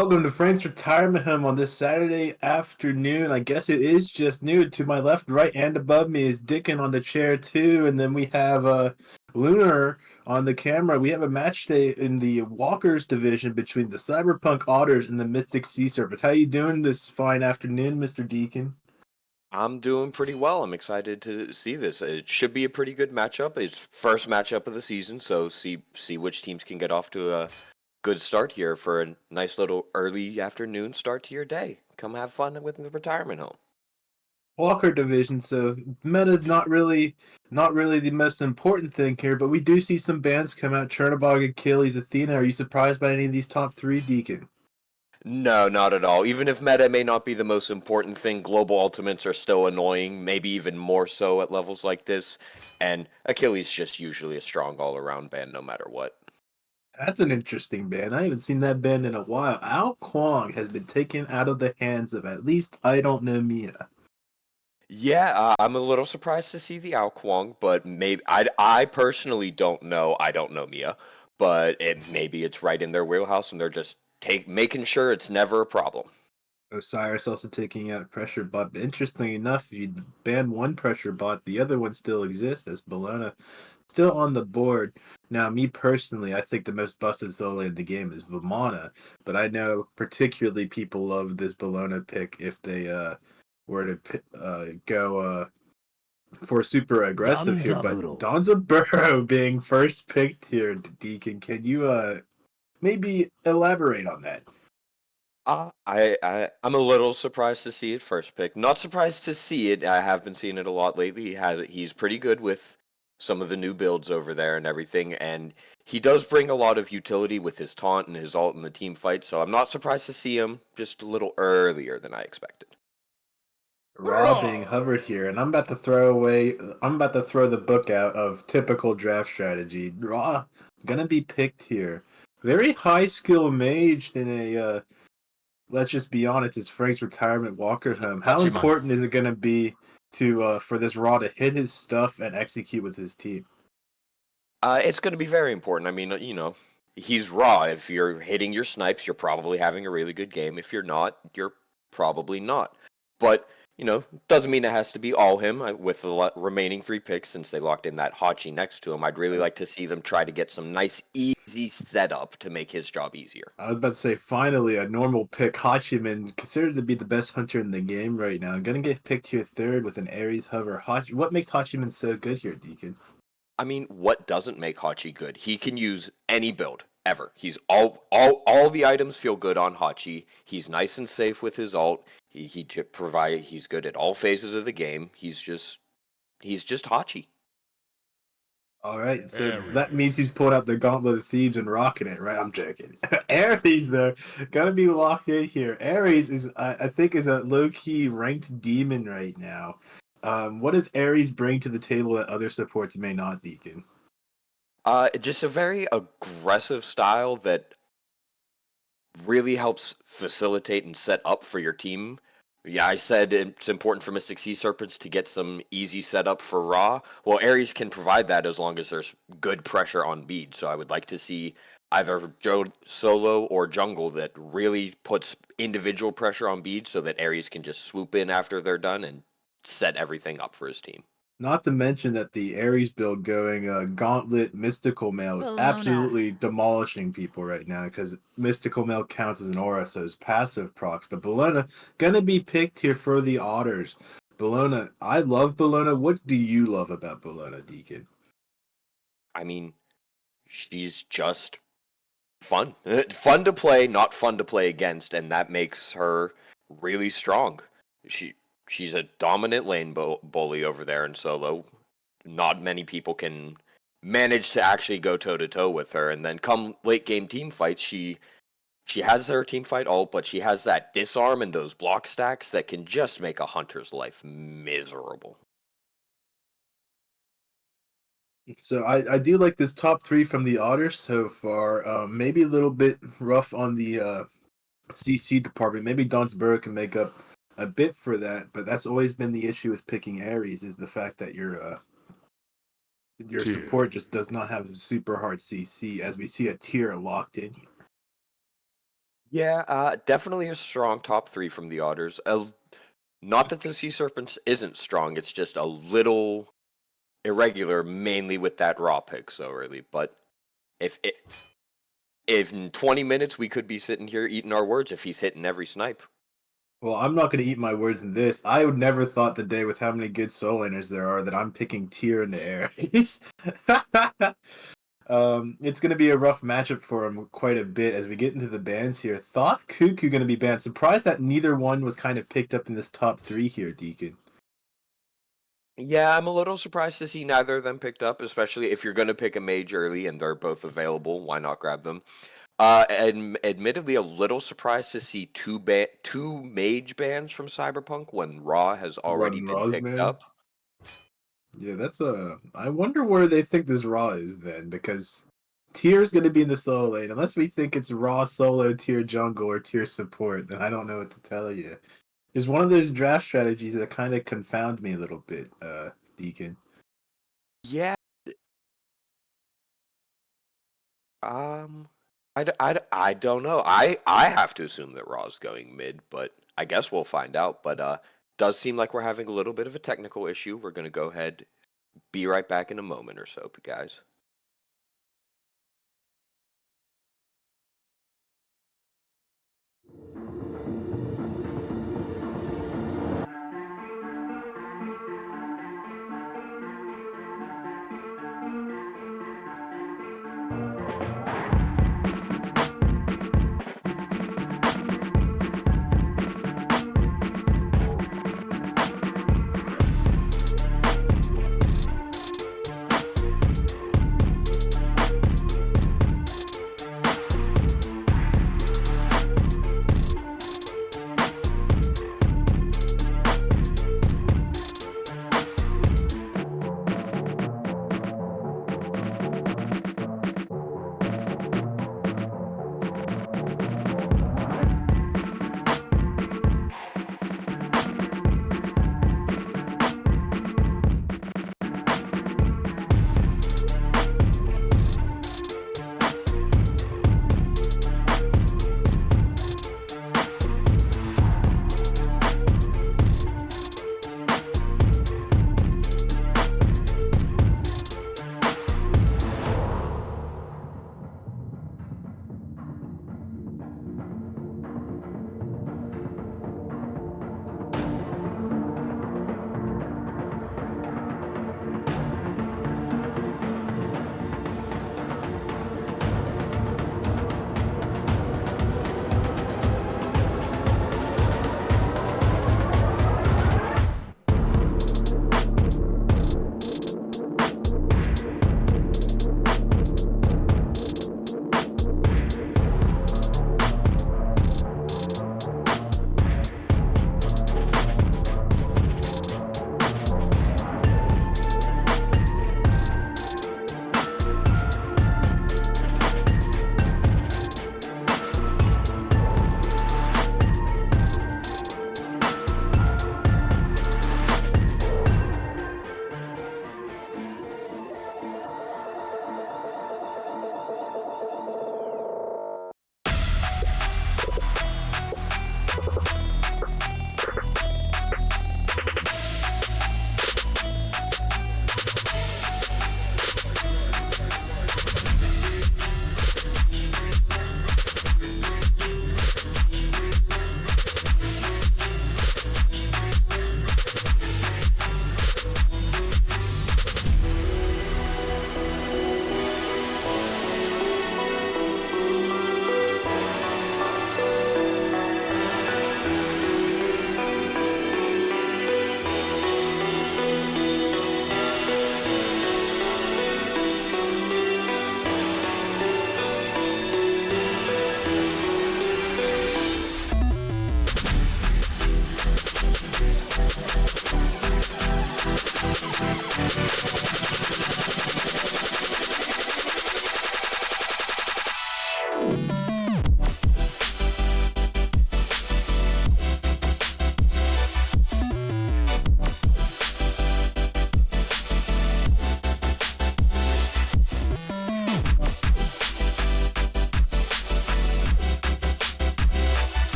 Welcome to Frank's retirement home on this Saturday afternoon. I guess it is just noon. To my left, right, and above me is Dickon on the chair too, and then we have Lunar on the camera. We have a match day in the Walkers division between the Cyberpunk Otters and the Mystic Sea Serpents. How you doing this fine afternoon, Mr. Deacon? I'm doing pretty well. I'm excited to see this. It should be a pretty good matchup. It's first matchup of the season, so see which teams can get off to a good start here for a nice little early afternoon start to your day. Come have fun with the retirement home. Walker division, so meta's not really the most important thing here, but we do see some bands come out. Chernobog, Achilles, Athena. Are you surprised by any of these top three, Deacon? No, not at all. Even if meta may not be the most important thing, global ultimates are still annoying, maybe even more so at levels like this. And Achilles just usually a strong all-around band no matter what. That's an interesting band. I haven't seen that band in a while. Al Kwong has been taken out of the hands of at least I don't know Mia. Yeah, I'm a little surprised to see the Ao Kwong, but maybe I personally don't know. I don't know Mia, but maybe it's right in their wheelhouse, and they're just making sure it's never a problem. Osiris also taking out Pressure Bot. Interesting enough, if you ban one Pressure Bot, the other one still exists as Bologna still on the board. Now, me personally, I think the most busted solo in the game is Vimana, but I know particularly people love this Bologna pick if they were to go for super aggressive here. But Danzaburo. Donzaburo being first picked here, Deacon, can you maybe elaborate on that? I'm a little surprised to see it first pick. Not surprised to see it. I have been seeing it a lot lately. He's pretty good with some of the new builds over there and everything, and he does bring a lot of utility with his taunt and his ult in the team fight. So I'm not surprised to see him just a little earlier than I expected. Raw being hovered here, and I'm about to throw the book out of typical draft strategy. Raw gonna be picked here. Very high skill mage in a let's just be honest, it's Frank's retirement walker home. How Hachiman. important is it gonna be to for this Raw to hit his stuff and execute with his team? It's going to be very important. I mean, he's raw. If you're hitting your snipes, you're probably having a really good game. If you're not, you're probably not. But, doesn't mean it has to be all him. With the remaining three picks, since they locked in that Hachi next to him, I'd really like to see them try to get some nice, easy setup to make his job easier. I was about to say, finally, a normal pick. Hachiman, considered to be the best hunter in the game right now. Gonna get picked here third with an Ares hover. What makes Hachiman so good here, Deacon? I mean, what doesn't make Hachi good? He can use any build ever. He's all the items feel good on Hachi. He's nice and safe with his ult. He's good at all phases of the game. He's just Hachi. All right, so Ares. that means he's pulled out the Gauntlet of Thieves and rocking it, right? I'm joking. Ares, though, gonna be locked in here. Ares is, I think, is a low-key ranked demon right now. What does Ares bring to the table that other supports may not, Deacon? Just a very aggressive style that really helps facilitate and set up for your team. Yeah, I said it's important for Mystic Sea Serpents to get some easy setup for Raw. Well, Ares can provide that as long as there's good pressure on bead. So I would like to see either Joe solo or jungle that really puts individual pressure on bead so that Ares can just swoop in after they're done and set everything up for his team. Not to mention that the Ares build going Gauntlet Mystical Mail is Bologna. absolutely demolishing people right now because Mystical Mail counts as an aura, so it's passive procs. But Bologna gonna be picked here for the Otters. Bologna, I love Bologna. What do you love about Bologna, Deacon? I mean, she's just fun. Fun to play, not fun to play against, and that makes her really strong. She she's a dominant lane bully over there in solo. Not many people can manage to actually go toe to toe with her, and then come late game team fights, she has her team fight ult, but she has that disarm and those block stacks that can just make a hunter's life miserable. So I do like this top three from the Otters so far. Maybe a little bit rough on the CC department. Maybe Donsborough can make up a bit for that, but that's always been the issue with picking Ares is the fact that your Tier. support just does not have super hard CC, as we see a tier locked in here. Yeah, definitely a strong top three from the Otters. Not that the Sea Serpents isn't strong, it's just a little irregular, mainly with that raw pick so early. But if it, if in 20 minutes we could be sitting here eating our words if he's hitting every snipe. Well, I'm not going to eat my words in this. I would never thought the day with how many good soul laners there are that I'm picking tier in the air. It's going to be a rough matchup for him quite a bit as we get into the bans here. Thoth Cuckoo going to be banned. Surprised that neither one was kind of picked up in this top three here, Deacon. Yeah, I'm a little surprised to see neither of them picked up, especially if you're going to pick a mage early and they're both available. Why not grab them? Admittedly, a little surprised to see two mage bans from Cyberpunk when Raw has already Run been picked Rosman. up. Yeah, that's a. I wonder where they think this Raw is then, because tier's going to be in the solo lane. Unless we think it's Raw solo tier jungle or tier support, then I don't know what to tell you. It's one of those draft strategies that kind of confound me a little bit, Deacon. Yeah, I don't know. I have to assume that Raw's going mid, but I guess we'll find out. But does seem like we're having a little bit of a technical issue. We're gonna go ahead, be right back in a moment or so, guys.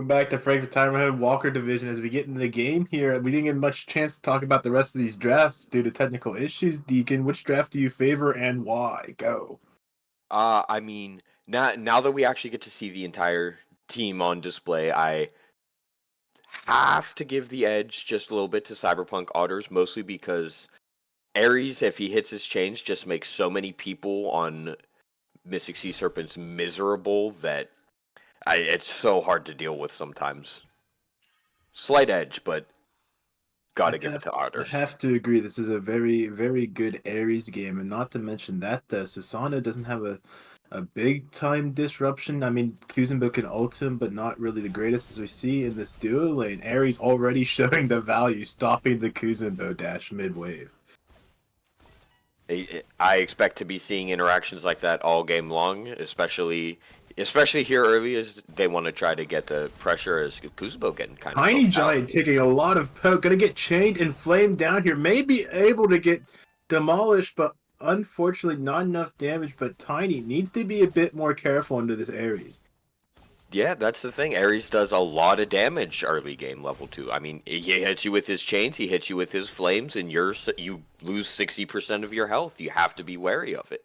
Welcome back to Frankfurt Timerhead Walker Division. As we get into the game here, we didn't get much chance to talk about the rest of these drafts due to technical issues. Deacon, which draft do you favor and why? Go. I mean, now that we actually get to see the entire team on display, I have to give the edge just a little bit to Cyberpunk Otters, mostly because Ares, if he hits his chains, just makes so many people on Mystic Sea Serpents miserable that it's so hard to deal with sometimes. Slight edge, but gotta give it to I Otters. have to agree. This is a very, very good Ares game, and not to mention that the Susano doesn't have a big time disruption. I mean, Kuzenbo can ult him, but not really the greatest as we see in this duo lane. Ares already showing the value, stopping the Kuzenbo dash mid wave. I expect to be seeing interactions like that all game long, especially here early as they want to try to get the pressure as Kuzubo getting kind of Tiny poked out. Giant taking a lot of poke, gonna get chained and flamed down here. May be able to get demolished, but unfortunately not enough damage. But Tiny needs to be a bit more careful into this Ares. Yeah, that's the thing. Ares does a lot of damage early game level 2. I mean, he hits you with his chains, he hits you with his flames, and you lose 60% of your health. You have to be wary of it.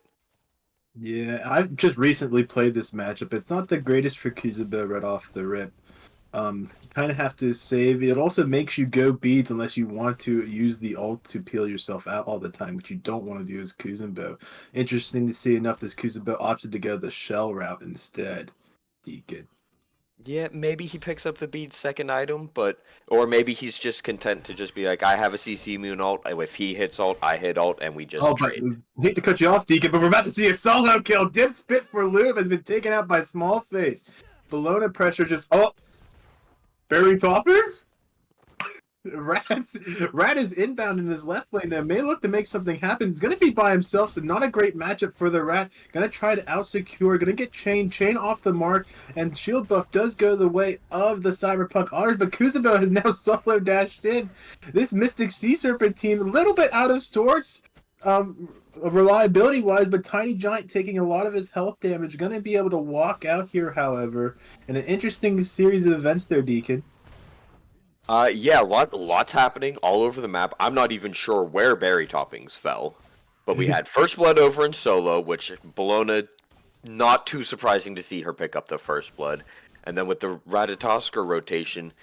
Yeah, I've just recently played this matchup. It's not the greatest for Kuzuba right off the rip. You kind of have to save. It also makes you go beads unless you want to use the ult to peel yourself out all the time, which you don't want to do as Kuzenbo. Interesting to see enough this Kuzenbo opted to go the shell route instead. Deacon. Yeah, maybe he picks up the bead's second item, or maybe he's just content to just be like, I have a CC Moon ult. If he hits ult, I hit ult, and we just Oh, but trade. hate to cut you off, Deacon, but we're about to see a solo kill. Dip spit for Lube has been taken out by Small Face. Bologna pressure just Barry Toppers? Rat is inbound in his left lane there. May look to make something happen. He's going to be by himself, so not a great matchup for the Rat. Going to try to out-secure. Going to get chain off the mark. And shield buff does go the way of the Cyberpunk Otters, but Kuzubo has now solo dashed in. This Mystic Sea Serpent team, a little bit out of sorts, reliability-wise, but Tiny Giant taking a lot of his health damage. Going to be able to walk out here, however. And an interesting series of events there, Deacon. Yeah, lots happening all over the map. I'm not even sure where berry toppings fell, but we had First Blood over in solo, which Bologna, not too surprising to see her pick up the First Blood, and then with the Ratatosker rotation,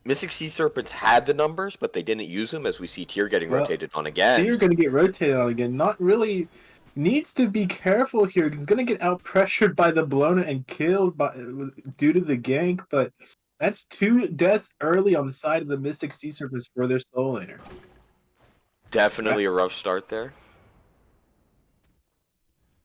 Mystic Sea Serpents had the numbers, but they didn't use them, as we see Tyr getting rotated on again. Tyr going to get rotated on again. Not really. Needs to be careful here. He's going to get out pressured by the Bologna and killed due to the gank, but that's 2 deaths early on the side of the Mystic Sea Serpents for their solo laner. Definitely a rough start there.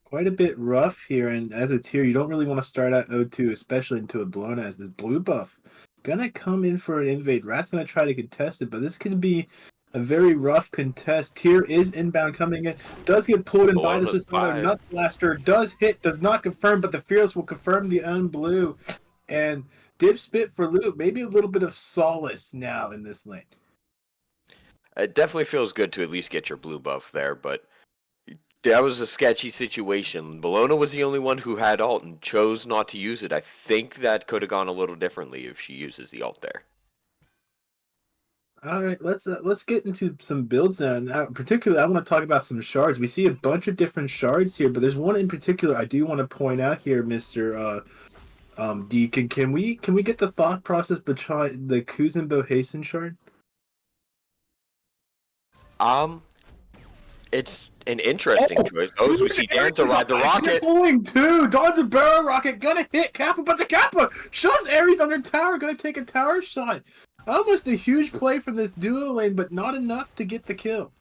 Quite a bit rough here, and as a Tyr, you don't really want to start out 0-2, especially into a Bologna as this blue buff. Gonna come in for an invade. Rat's gonna try to contest it, but this could be a very rough contest. Tyr is inbound coming in. Does get pulled in by the Susano. Nut Blaster does hit, does not confirm, but the Fearless will confirm the unblue. And Dip spit for Loot. Maybe a little bit of solace now in this lane. It definitely feels good to at least get your blue buff there, but that was a sketchy situation. Bologna was the only one who had ult and chose not to use it. I think that could have gone a little differently if she uses the ult there. All right, let's get into some builds now. Particularly, I want to talk about some shards. We see a bunch of different shards here, but there's one in particular I do want to point out here, Mister Deacon. Can we get the thought process behind the Kuzenbo Hasten shard? It's an interesting choice. Oh, as we see Danza ride the rocket. Pulling two. Dawn's a barrel rocket. Gonna hit Kappa, but the Kappa shoves Ares under tower. Gonna take a tower shot. Almost a huge play from this duo lane, but not enough to get the kill.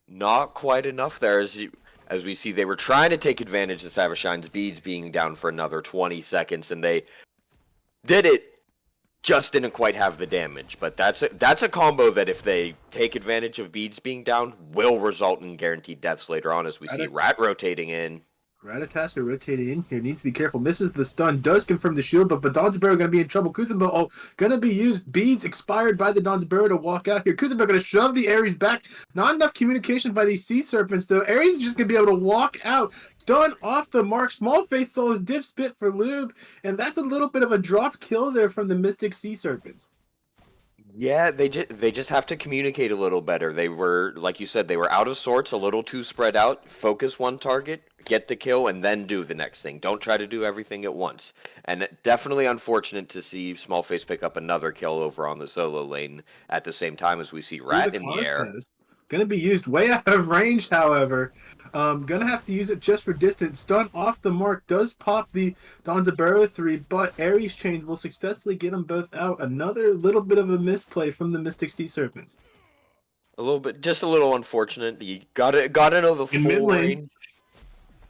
Not quite enough there. As we see, they were trying to take advantage of Savashine's beads being down for another 20 seconds, and they did it. Just didn't quite have the damage, but that's a combo that if they take advantage of beads being down will result in guaranteed deaths later on, as we see Rat rotating in. Ratatasker rotating in here. Needs to be careful. Misses the stun. Does confirm the shield, but Donzaburo going to be in trouble. Kuzenbo going to be used. Beads expired by the Donzaburo to walk out here. Kuzenbo going to shove the Ares back. Not enough communication by these Sea Serpents, though. Ares is just going to be able to walk out. Stun off the mark. Small face solos dip spit for Lube. And that's a little bit of a drop kill there from the Mystic Sea Serpents. Yeah, they just have to communicate a little better. They were, like you said, they were out of sorts, a little too spread out. Focus one target, get the kill, and then do the next thing. Don't try to do everything at once. And definitely unfortunate to see Smallface pick up another kill over on the solo lane at the same time as we see Rat in the air. Going to be used way out of range, however. Going to have to use it just for distance. Stun off the mark. Does pop the Donzaburo 3, but Ares Chain will successfully get them both out. Another little bit of a misplay from the Mystic Sea Serpents. A little bit, just a little unfortunate. You gotta know the full range.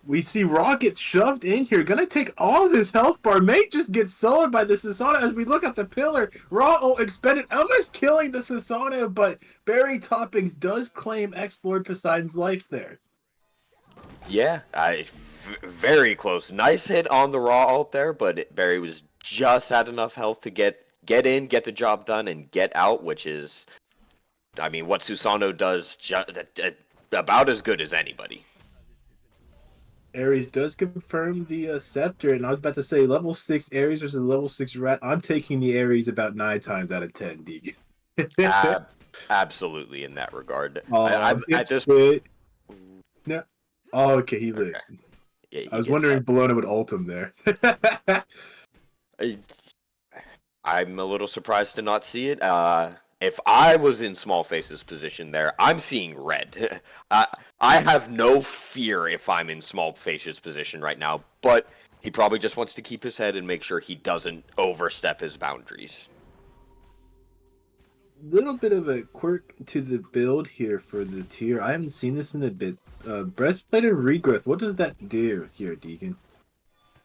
We see Raw gets shoved in here. Gonna take all of his health bar. May just get soloed by the Susano as we look at the pillar. Raw expended, almost killing the Susano, but Barry Toppings does claim X-Lord Poseidon's life there. Yeah, very close. Nice hit on the Raw ult there, but Barry was just had enough health to get in, get the job done, and get out, which is, I mean, what Susano does about as good as anybody. Ares does confirm the Scepter, and I was about to say level 6 Ares versus level 6 Rat. I'm taking the Ares about 9 times out of 10, Deegan. Absolutely in that regard. At this point... No. Oh, okay, he lives. Okay. Yeah, I was wondering if Bologna would ult him there. I'm a little surprised to not see it. If I was in Smallface's position there, I'm seeing red. I have no fear if I'm in Smallface's position right now, but he probably just wants to keep his head and make sure he doesn't overstep his boundaries. Little bit of a quirk to the build here for the tier. I haven't seen this in a bit. Breastplate of Regrowth, what does that do here, Deacon?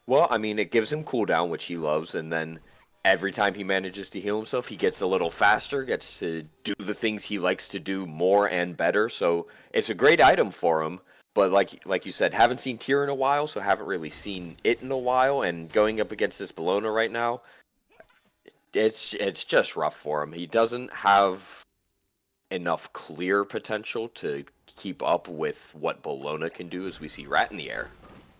Well, I mean, it gives him cooldown, which he loves, and then every time he manages to heal himself, he gets a little faster, gets to do the things he likes to do more and better. So it's a great item for him. But like you said, haven't seen Tyr in a while, so haven't really seen it in a while. And going up against this Bologna right now, it's just rough for him. He doesn't have enough clear potential to keep up with what Bologna can do as we see Rat in the air.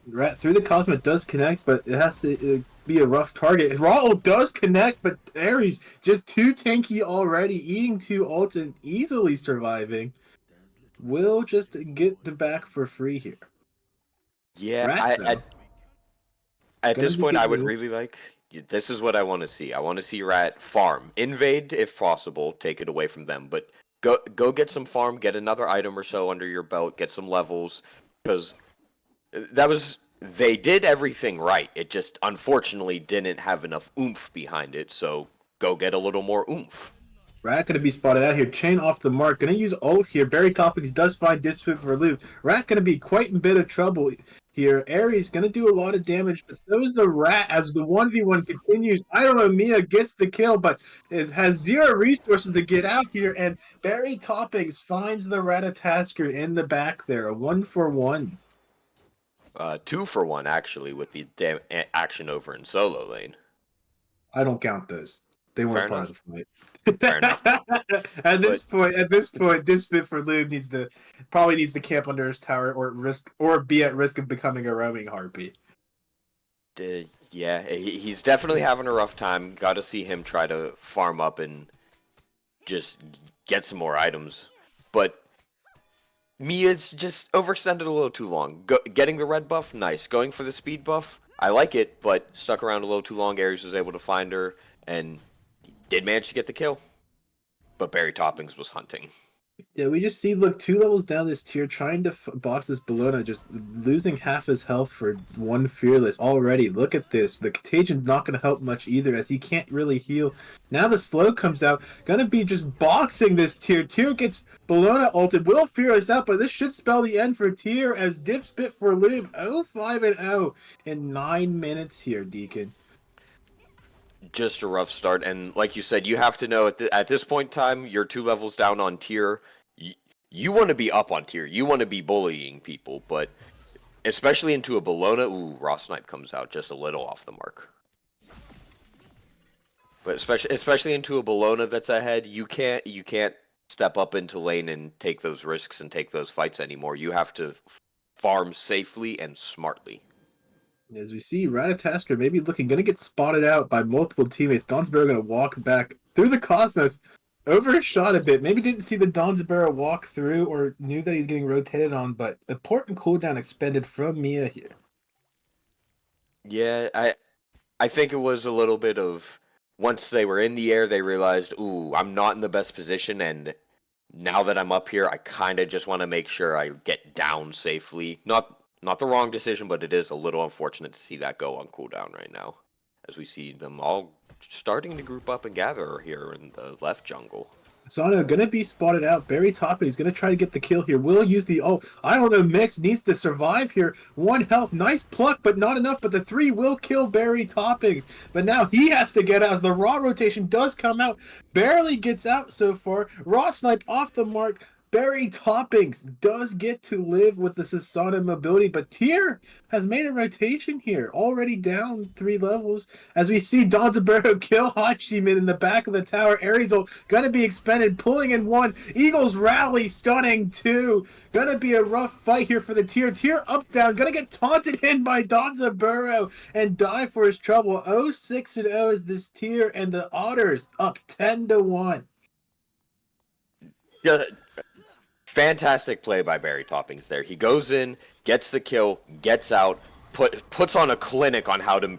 Rat through the Cosmet does connect, but it has to be a rough target. Raw does connect, but Ares just too tanky already, eating 2 ults and easily surviving. Will just get the back for free here. Yeah, Rat, at this point, I would really like... This is what I want to see. I want to see Rat farm. Invade, if possible, take it away from them, but go get some farm, get another item or so under your belt, get some levels, because... They did everything right. It just unfortunately didn't have enough oomph behind it, so go get a little more oomph. Rat gonna be spotted out here. Chain off the mark. Gonna use ult here. Barry Toppings does find Dispute for loot. Rat gonna be quite in bit of trouble here. Ares gonna do a lot of damage, but so is the Rat as the 1v1 continues. I don't know, Mia gets the kill, but it has 0 resources to get out here, and Barry Toppings finds the Ratatasker in the back there. A 1-for-1. 2-for-1 actually with the action over in solo lane. I don't count those. They weren't part of the fight. Fair enough. At this point, Dipspit for Lube needs to camp under his tower or be at risk of becoming a roaming harpy. Yeah, he's definitely having a rough time. Got to see him try to farm up and just get some more items, but Mia's just overextended a little too long. Getting the red buff, nice. Going for the speed buff, I like it, but stuck around a little too long. Ares was able to find her and did manage to get the kill. But Barry Toppings was hunting. Yeah, we just see, look, 2 levels down this tier, trying to box this Bologna, just losing half his health for 1 Fearless already. Look at this. The Contagion's not going to help much either, as he can't really heal. Now the slow comes out. Going to be just boxing this tier. Tier gets Bologna ulted. Will Fearless out, but this should spell the end for tier, as Dipspit for Lube 0-5-0 in 9 minutes here, Deacon. Just a rough start, and like you said, you have to know at this point in time, you're 2 levels down on tier. You want to be up on tier. You want to be bullying people, but especially into a Bologna. Ooh, Raw Snipe comes out just a little off the mark. But especially into a Bologna that's ahead, you can't step up into lane and take those risks and take those fights anymore. You have to farm safely and smartly. As we see, Ratatasker maybe looking going to get spotted out by multiple teammates. Donzabero going to walk back through the Cosmos, overshot a bit. Maybe didn't see the Donzabero walk through or knew that he's getting rotated on, but important cooldown expended from Mia here. Yeah, I think it was a little bit of once they were in the air, they realized, ooh, I'm not in the best position, and now that I'm up here, I kind of just want to make sure I get down safely. Not the wrong decision, but it is a little unfortunate to see that go on cooldown right now, as we see them all starting to group up and gather here in the left jungle. Sano gonna be spotted out. Barry Topping is gonna try to get the kill here. Will use the I don't know. Mix needs to survive here. 1 health, nice pluck, but not enough. But the 3 will kill Barry Toppings. But now he has to get out as the raw rotation does come out. Barely gets out so far. Raw snipe off the mark. Barry Toppings does get to live with the Sasana mobility, but Tyr has made a rotation here, already down 3 levels. As we see Donzabero kill Hachiman in the back of the tower. Arizel gonna be expended, pulling in 1. Eagles rally, stunning 2. Gonna be a rough fight here for the Tyr. Tyr up down, gonna get taunted in by Donzabero and die for his trouble. 0-6-0 is this Tyr, and the Otters up 10-1. Yeah, fantastic play by Barry Toppings there. He goes in, gets the kill, gets out, puts on a clinic on how to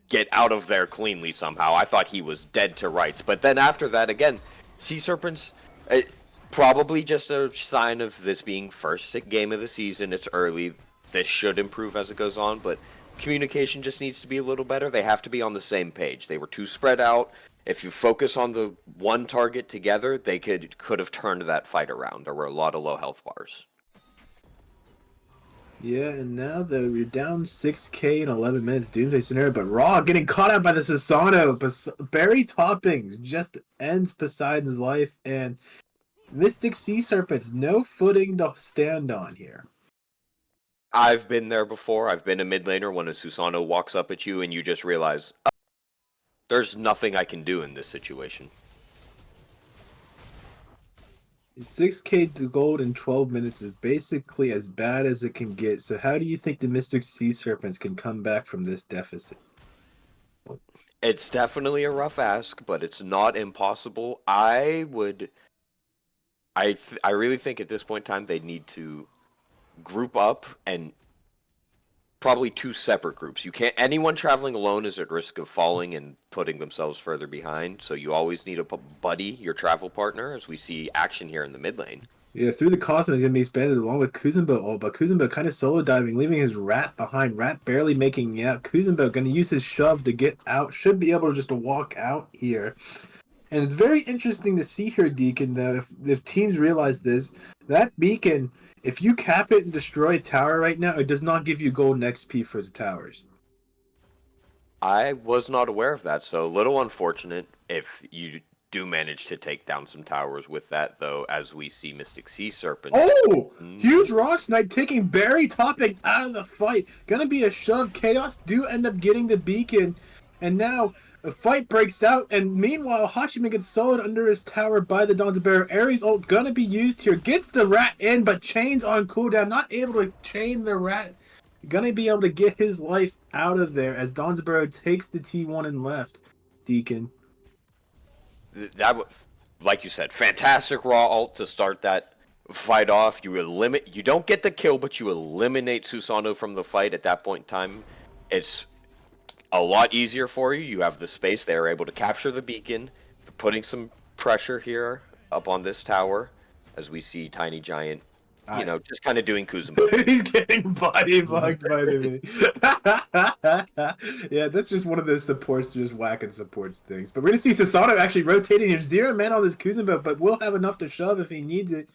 get out of there cleanly somehow. I thought he was dead to rights. But then after that, again, Sea Serpents, probably just a sign of this being first game of the season. It's early. This should improve as it goes on, but communication just needs to be a little better. They have to be on the same page. They were too spread out. If you focus on the one target together, they could have turned that fight around. There were a lot of low health bars. Yeah, and now though we're down 6k in 11 minutes, Doomsday scenario, but Raw getting caught out by the Sasano. Barry Toppings just ends Poseidon's life, and Mystic Sea Serpents no footing to stand on here. I've been there before. I've been a mid laner when a Susano walks up at you and you just realize, oh, there's nothing I can do in this situation. 6k to gold in 12 minutes is basically as bad as it can get. So how do you think the Mystic Sea Serpents can come back from this deficit? It's definitely a rough ask, but it's not impossible. I really think at this point in time they need to group up and probably 2 separate groups. You can't. Anyone traveling alone is at risk of falling and putting themselves further behind. So you always need a buddy, your travel partner, as we see action here in the mid lane. Yeah, through the Cosmos is going to be expanded along with Kuzenbo. But Kuzenbo kind of solo diving, leaving his Rat behind. Rat barely making it out. Kuzenbo going to use his shove to get out. Should be able to just walk out here. And it's very interesting to see here, Deacon, though, if teams realize this, that beacon, if you cap it and destroy a tower right now, it does not give you golden XP for the towers. I was not aware of that, so a little unfortunate if you do manage to take down some towers with that, though, as we see Mystic Sea Serpents. Oh! Huge Ross Knight taking Barry Toppings out of the fight. Gonna be a shove. Chaos do end up getting the beacon, and now a fight breaks out, and meanwhile, Hachiman gets soloed under his tower by the Donzabero. Ares ult gonna be used here. Gets the Rat in, but chains on cooldown. Not able to chain the Rat. Gonna be able to get his life out of there as Donzabero takes the T1 and left. Deacon. That, like you said, fantastic raw ult to start that fight off. You don't get the kill, but you eliminate Susano from the fight at that point in time. It's a lot easier for you. You have the space. They are able to capture the beacon, putting some pressure here up on this tower as we see Tiny Giant, just kind of doing Kuzenbo. He's getting body blocked by the Yeah, that's just one of those supports, just whacking supports things. But we're going to see Sasano actually rotating here. 0 man on this Kuzenbo, but will have enough to shove if he needs it.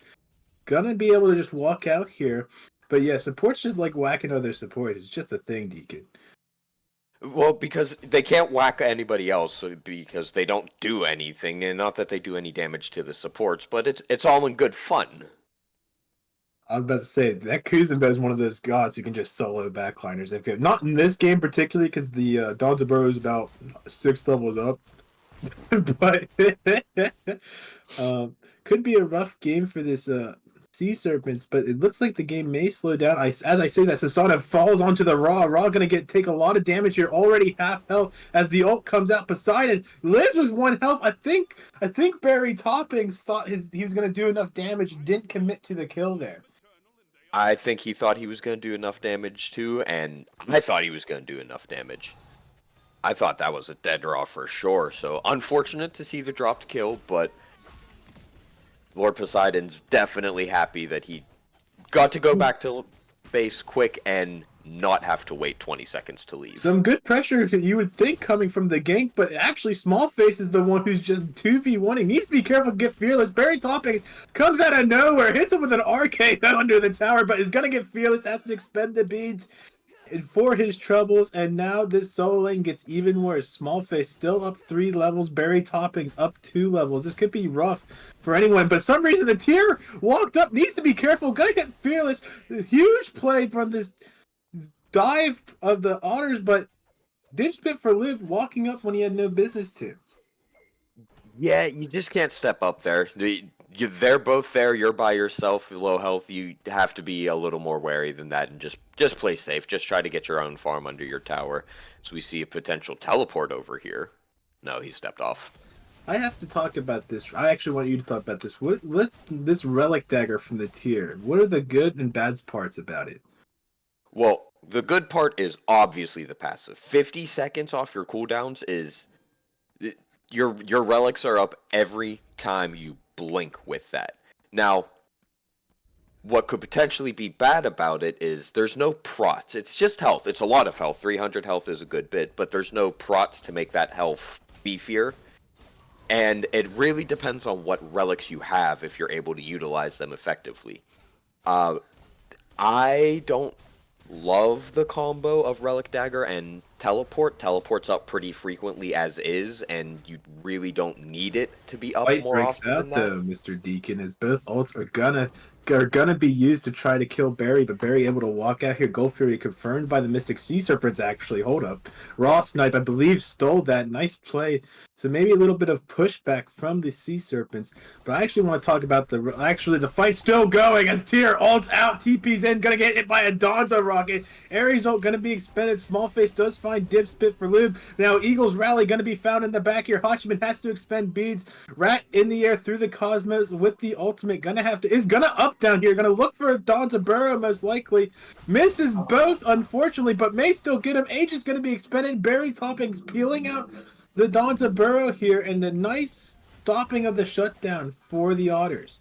Gonna be able to just walk out here. But yeah, supports just like whacking other supports. It's just a thing, Deacon. Well, because they can't whack anybody else because they don't do anything, and not that they do any damage to the supports, but it's all in good fun. I was about to say that Kuzumba is one of those gods who can just solo backliners. Not in this game particularly, because the Danzaburo is about 6 levels up, but um, could be a rough game for this Sea Serpents. But it looks like the game may slow down. As I say that, Sasana falls onto the Raw. Raw gonna take a lot of damage here. Already half health as the ult comes out. Poseidon lives with 1 health. I think Barry Toppings thought he was gonna do enough damage. Didn't commit to the kill there. I think he thought he was going to do enough damage too, and I thought he was going to do enough damage. I thought that was a dead draw for sure, so unfortunate to see the dropped kill, but Lord Poseidon's definitely happy that he got to go back to base quick and not have to wait 20 seconds to leave. Some good pressure you would think coming from the gank, but actually Smallface is the one who's just 2v1. He needs to be careful, get fearless. Barry Toppings comes out of nowhere, hits him with an RK under the tower, but is going to get fearless, has to expend the beads for his troubles, and now this solo lane gets even worse. Smallface still up 3 levels, Barry Toppings up 2 levels. This could be rough for anyone, but some reason the tier walked up, needs to be careful, gonna get fearless. Huge play from this dive of the Otters, but ditch bit for Luke walking up when he had no business to. Yeah, you just can't step up there. They're both there. You're by yourself, low health. You have to be a little more wary than that, and just play safe. Just try to get your own farm under your tower. So we see a potential teleport over here. No, he stepped off. I have to talk about this. I actually want you to talk about this. What this relic dagger from the tier? What are the good and bad parts about it? Well, the good part is obviously the passive. 50 seconds off your cooldowns is your relics are up every time you blink with that. Now, what could potentially be bad about it is there's no prots. It's just health. It's a lot of health. 300 health is a good bit, but there's no prots to make that health beefier. And it really depends on what relics you have if you're able to utilize them effectively. I don't love the combo of Relic Dagger and Teleport. Teleport's up pretty frequently as is, and you really don't need it to be up Fight more breaks often out than that. though, Mr. Deacon, as both ults are gonna be used to try to kill Barry, but Barry able to walk out here. Gold Fury confirmed by the Mystic Sea Serpents. Actually, hold up, Raw Snipe, I believe, stole that. Nice play. So maybe a little bit of pushback from the Sea Serpents, but I actually want to talk about the fight's still going as Tier ults out, TP's in, gonna get hit by a Donza rocket. Ares ult gonna be expended. Smallface does find dip spit for lube. Now Eagles rally gonna be found in the back here. Hachiman has to expend beads. Rat in the air through the cosmos with the ultimate. Is gonna up down here. Gonna look for Donza Burrow most likely. Misses both unfortunately, but may still get him. Age is gonna be expended. Barry Toppings peeling out the Donza Burrow here, and a nice stopping of the shutdown for the Otters.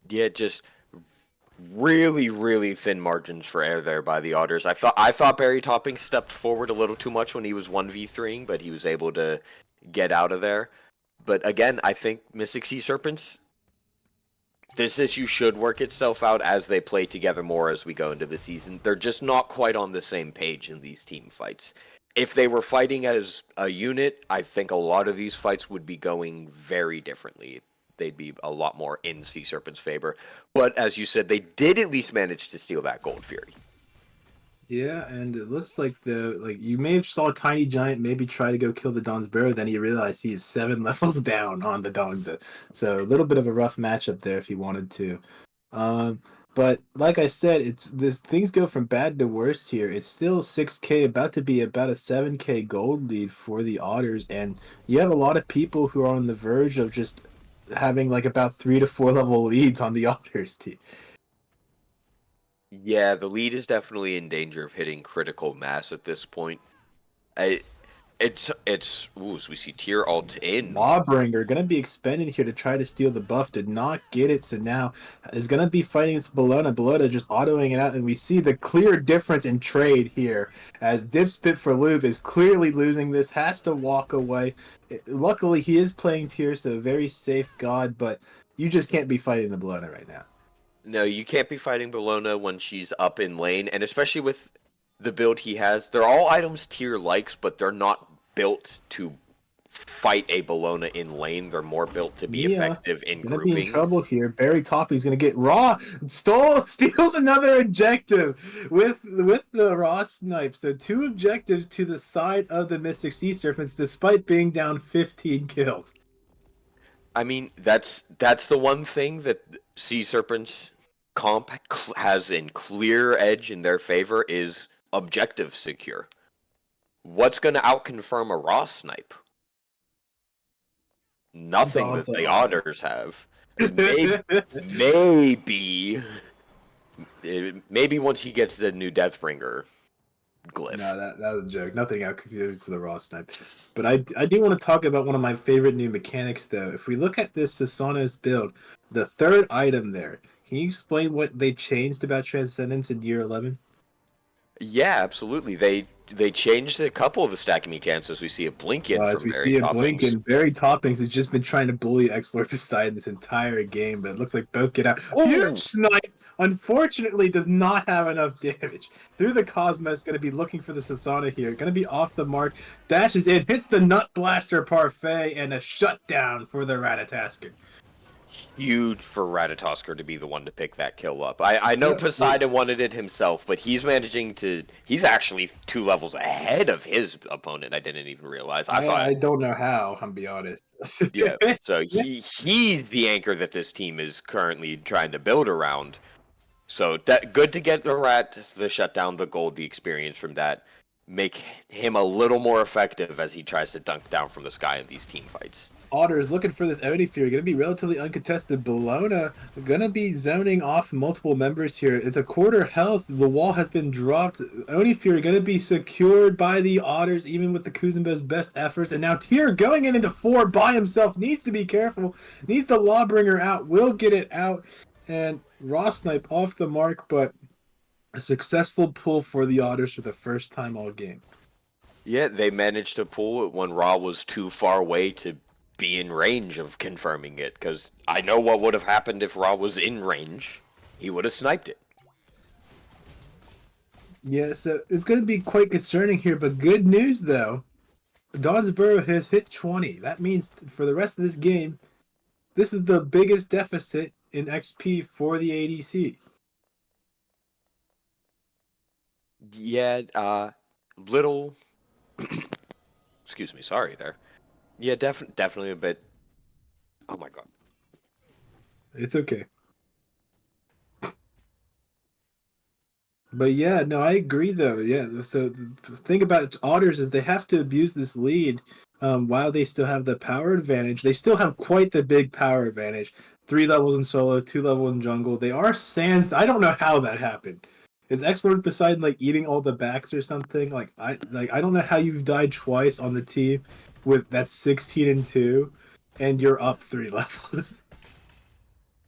Yeah, just really, really thin margins for air there by the Otters. I thought Barry Topping stepped forward a little too much when he was 1v3ing, but he was able to get out of there. But again, I think Mystic Sea Serpents, this issue should work itself out as they play together more as we go into the season. They're just not quite on the same page in these team fights. If they were fighting as a unit, I think a lot of these fights would be going very differently. They'd be a lot more in Sea Serpent's favor. But as you said, they did at least manage to steal that Gold Fury. Yeah, and it looks like you may have saw Tiny Giant maybe try to go kill the Don's Barrow, then he realized he's 7 levels down on the Donza. So a little bit of a rough matchup there if he wanted to. But like I said, things go from bad to worse here. It's still 6K, about to be about a 7K gold lead for the Otters, and you have a lot of people who are on the verge of just having like about 3 to 4 level leads on the Otters team. Yeah, the lead is definitely in danger of hitting critical mass at this point. I, ooh, so we see tier alt in. Lawbringer gonna be expended here to try to steal the buff. Did not get it, so now is gonna be fighting this Bologna. Bologna just autoing it out, and we see the clear difference in trade here as Dipspit for Lube is clearly losing this, has to walk away. Luckily, he is playing tier, so very safe god, but you just can't be fighting the Bologna right now. No, you can't be fighting Bologna when she's up in lane, and especially with the build he has. They're all items tier likes, but they're not built to fight a Bologna in lane. They're more built to be Mia effective in gonna be in grouping. trouble here. Barry Topping's gonna get raw. Steals another objective with the raw snipe. So 2 objectives to the side of the Mystic Sea Serpents, despite being down 15 kills. I mean, that's the one thing that Sea Serpents comp has in clear edge in their favor is objective secure. What's going to outconfirm a raw snipe? Nothing that Dawn's the Honor. Otters have. Maybe once he gets the new Deathbringer glyph. No, that was a joke. Nothing out confused to the raw snipe. But I do want to talk about one of my favorite new mechanics, though. If we look at this Sasanos build, the 3rd item there, can you explain what they changed about Transcendence in year 11? Yeah, absolutely. They changed a couple of the stacking mechanics as we see a blink in As from we Barry see it Toppings. blinking, Barry Toppings has just been trying to bully Xlord Poseidon this entire game, but it looks like both get out. Ooh. Huge snipe! Unfortunately, does not have enough damage. Through the Cosmos, going to be looking for the Sasana here. Going to be off the mark. Dashes in, hits the Nut Blaster Parfait, and a shutdown for the Ratatasker. Huge for Ratatosker to be the one to pick that kill up. I know Poseidon wanted it himself, but he's managing to... He's actually 2 levels ahead of his opponent. I didn't even realize. I don't know how, I'm be honest. Yeah, so he's the anchor that this team is currently trying to build around. So good to get the shutdown, the gold, the experience from that. Make him a little more effective as he tries to dunk down from the sky in these team fights. Otters looking for this Oni Fury. Going to be relatively uncontested. Bologna going to be zoning off multiple members here. It's a quarter health. The wall has been dropped. Oni Fury going to be secured by the Otters, even with the Kuzenbo's best efforts. And now Tyr going into 4 by himself. Needs to be careful. Needs the Lawbringer out. Will get it out. And Raw Snipe off the mark, but a successful pull for the Otters for the first time all game. Yeah, they managed to pull it when Ra was too far away to be in range of confirming it, because I know what would have happened if Ra was in range. He would have sniped it. Yeah, so it's going to be quite concerning here, but good news, though. Donsborough has hit 20. That means for the rest of this game, this is the biggest deficit in XP for the ADC. Yeah, little... Excuse me, sorry there. Yeah, definitely a bit... Oh my god. It's okay. But yeah, no, I agree though. Yeah, so the thing about Otters is they have to abuse this lead while they still have the power advantage. They still have quite the big power advantage. 3 levels in solo, 2 levels in jungle. They are sans. I don't know how that happened. Is Xlord Poseidon like eating all the backs or something? I don't know how you've died twice on the team with that 16-2, and you're up 3 levels.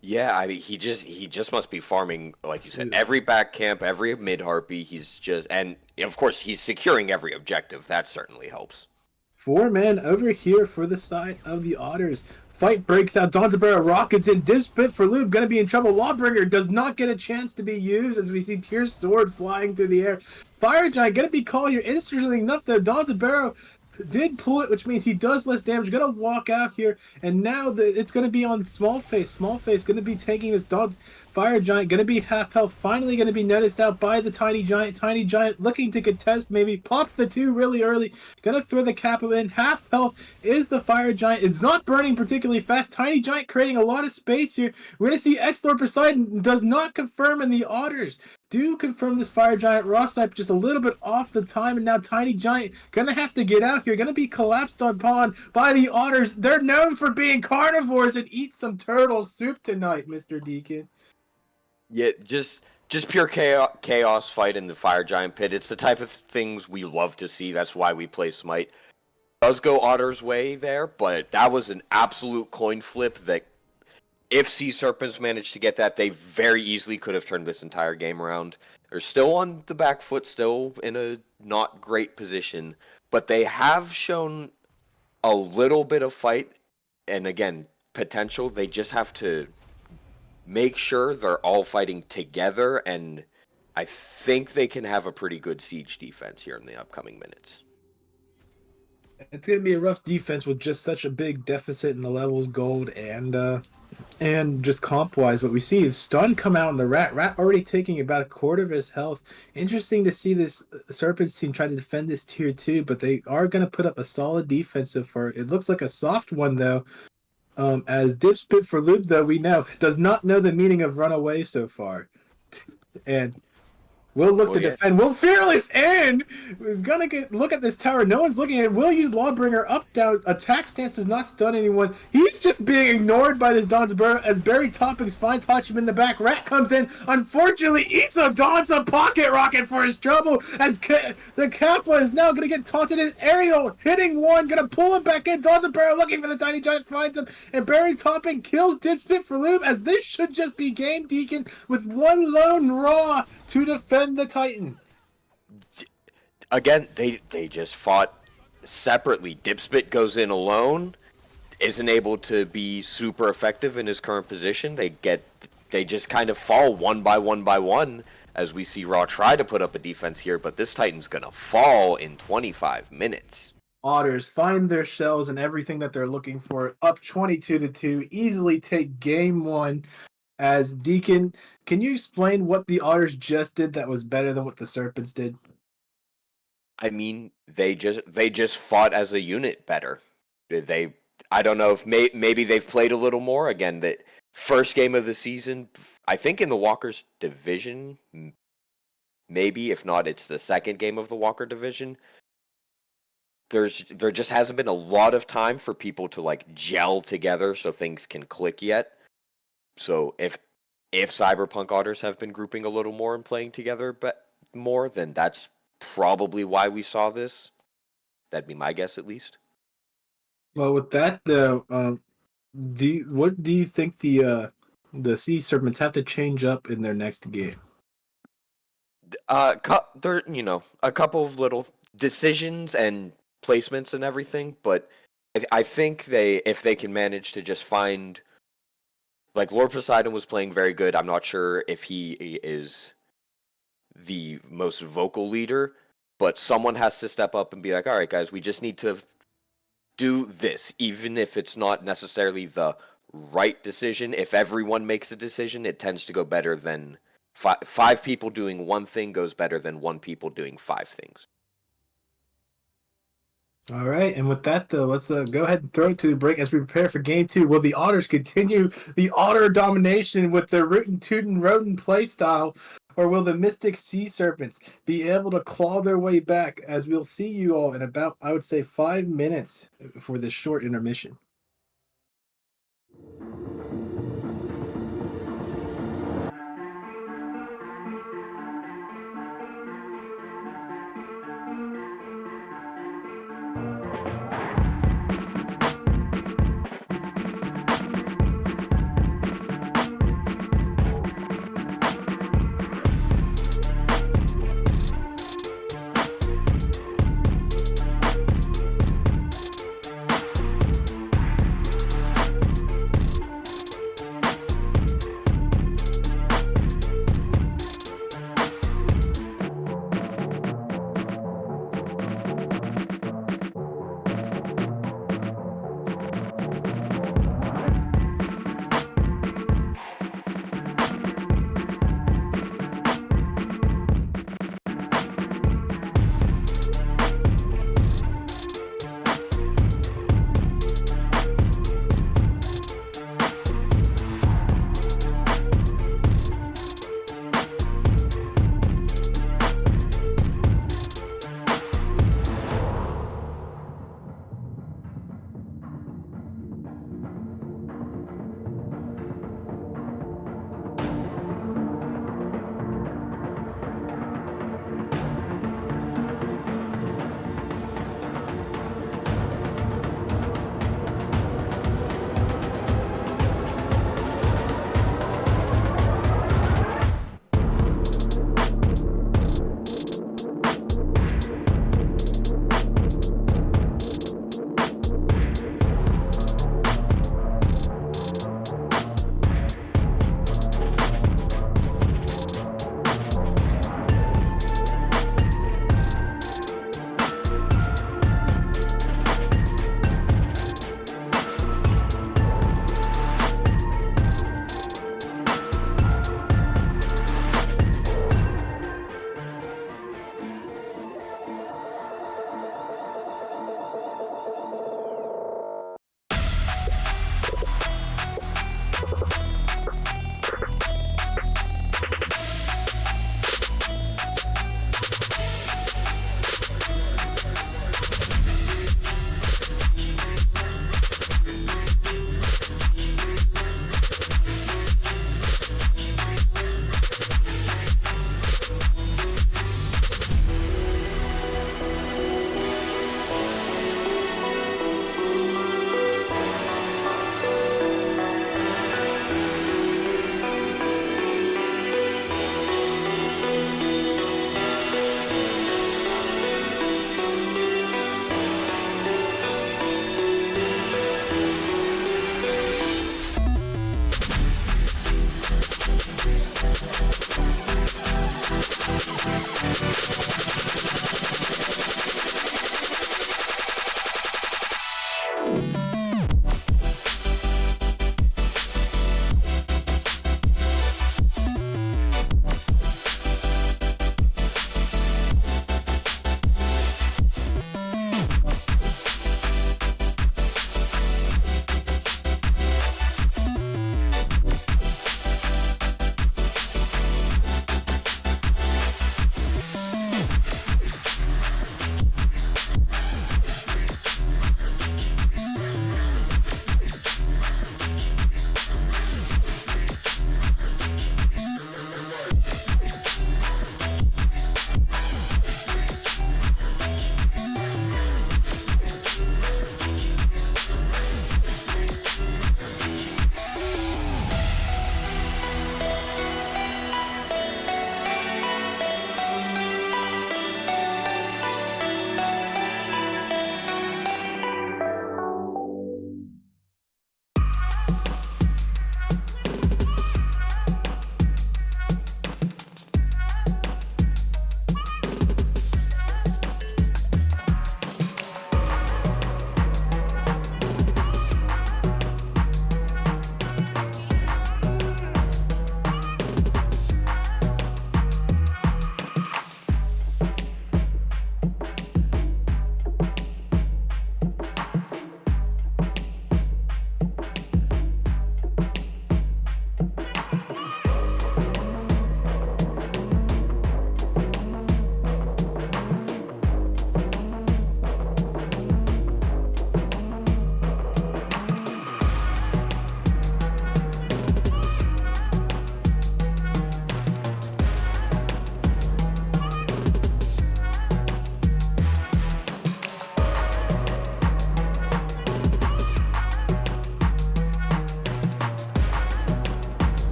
Yeah, I mean, he just must be farming, like you said, every back camp, every mid harpy. He's just, and of course, he's securing every objective. That certainly helps. 4 men over here for the side of the Otters. Fight breaks out. Donzabera rockets in. Div spit for Lube. Gonna be in trouble. Lawbringer does not get a chance to be used as we see Tyr's sword flying through the air. Fire Giant gonna be called here. Interestingly enough, though, Donzabera did pull it, which means he does less damage. Gonna walk out here, and now it's gonna be on Small Face. Small Face gonna be taking this dog. Fire Giant gonna be half health. Finally gonna be noticed out by the Tiny Giant. Tiny Giant looking to contest. Maybe pops the 2 really early. Gonna throw the Kappa in. Half health is the Fire Giant. It's not burning particularly fast. Tiny Giant creating a lot of space here. We're gonna see Xlord Poseidon does not confirm, and the Otters do confirm this Fire Giant. Raw Snipe just a little bit off the time, and now Tiny Giant gonna have to get out here. Gonna be collapsed upon by the Otters. They're known for being carnivores and eat some turtle soup tonight, Mr. Deacon. Yeah, just pure chaos fight in the Fire Giant pit. It's the type of things we love to see. That's why we play Smite. Does go Otter's way there, but that was an absolute coin flip that if Sea Serpents managed to get that, they very easily could have turned this entire game around. They're still on the back foot, still in a not great position, but they have shown a little bit of fight, and again, potential. They just have to make sure they're all fighting together, and I think they can have a pretty good siege defense here in the upcoming minutes. It's gonna be a rough defense with just such a big deficit in the levels, gold, and just comp wise. What we see is Stun come out, and the Rat already taking about a quarter of his health. Interesting to see this Serpents team try to defend this tier 2, but they are gonna put up a solid defensive for it. Looks like a soft one though. As Dipspit for Loop, though, we know does not know the meaning of runaway so far, and we'll look to Yeah. defend. Will Fearless and is gonna look at this tower. No one's looking at it. Will use Lawbringer up, down. Attack stance does not stun anyone. He's just being ignored by this Don's as Barry Toppings finds Hachim in the back. Rat comes in. Unfortunately, eats a Don's pocket rocket for his trouble. As the Kappa is now gonna get taunted in aerial, hitting one, gonna pull him back in. Don's looking for the Tiny Giant, finds him, and Barry Topping kills Dipspit for Loop. As this should just be game Deacon with one lone Raw to defend the Titan. Again, they just fought separately. Dipspit goes in alone, isn't able to be super effective in his current position. They just kind of fall one by one as we see Raw try to put up a defense here, but this Titan's gonna fall in 25 minutes. Otters find their shells and everything that they're looking for, up 22-2, easily take game 1. As Deacon, can you explain what the Otters just did that was better than what the Serpents did? I mean, they just fought as a unit better. I don't know if maybe they've played a little more. Again, the first game of the season, I think in the Walkers division, maybe if not, it's the second game of the Walker division. There just hasn't been a lot of time for people to like gel together so things can click yet. So if Cyberpunk Otters have been grouping a little more and playing together more, then that's probably why we saw this. That'd be my guess, at least. Well, with that though, what do you think the Sea Serpents have to change up in their next game? There, a couple of little decisions and placements and everything, but I think if they can manage to just find. Like, Lord Poseidon was playing very good. I'm not sure if he is the most vocal leader, but someone has to step up and be like, all right, guys, we just need to do this, even if it's not necessarily the right decision. If everyone makes a decision, it tends to go better than five people doing one thing goes better than one people doing 5 things. All right, and with that though, let's go ahead and throw it to the break as we prepare for game 2. Will the Otters continue the Otter domination with their rootin' tootin' rodent play style, or will the Mystic Sea Serpents be able to claw their way back? As we'll see you all in about, I would say, 5 minutes for this short intermission.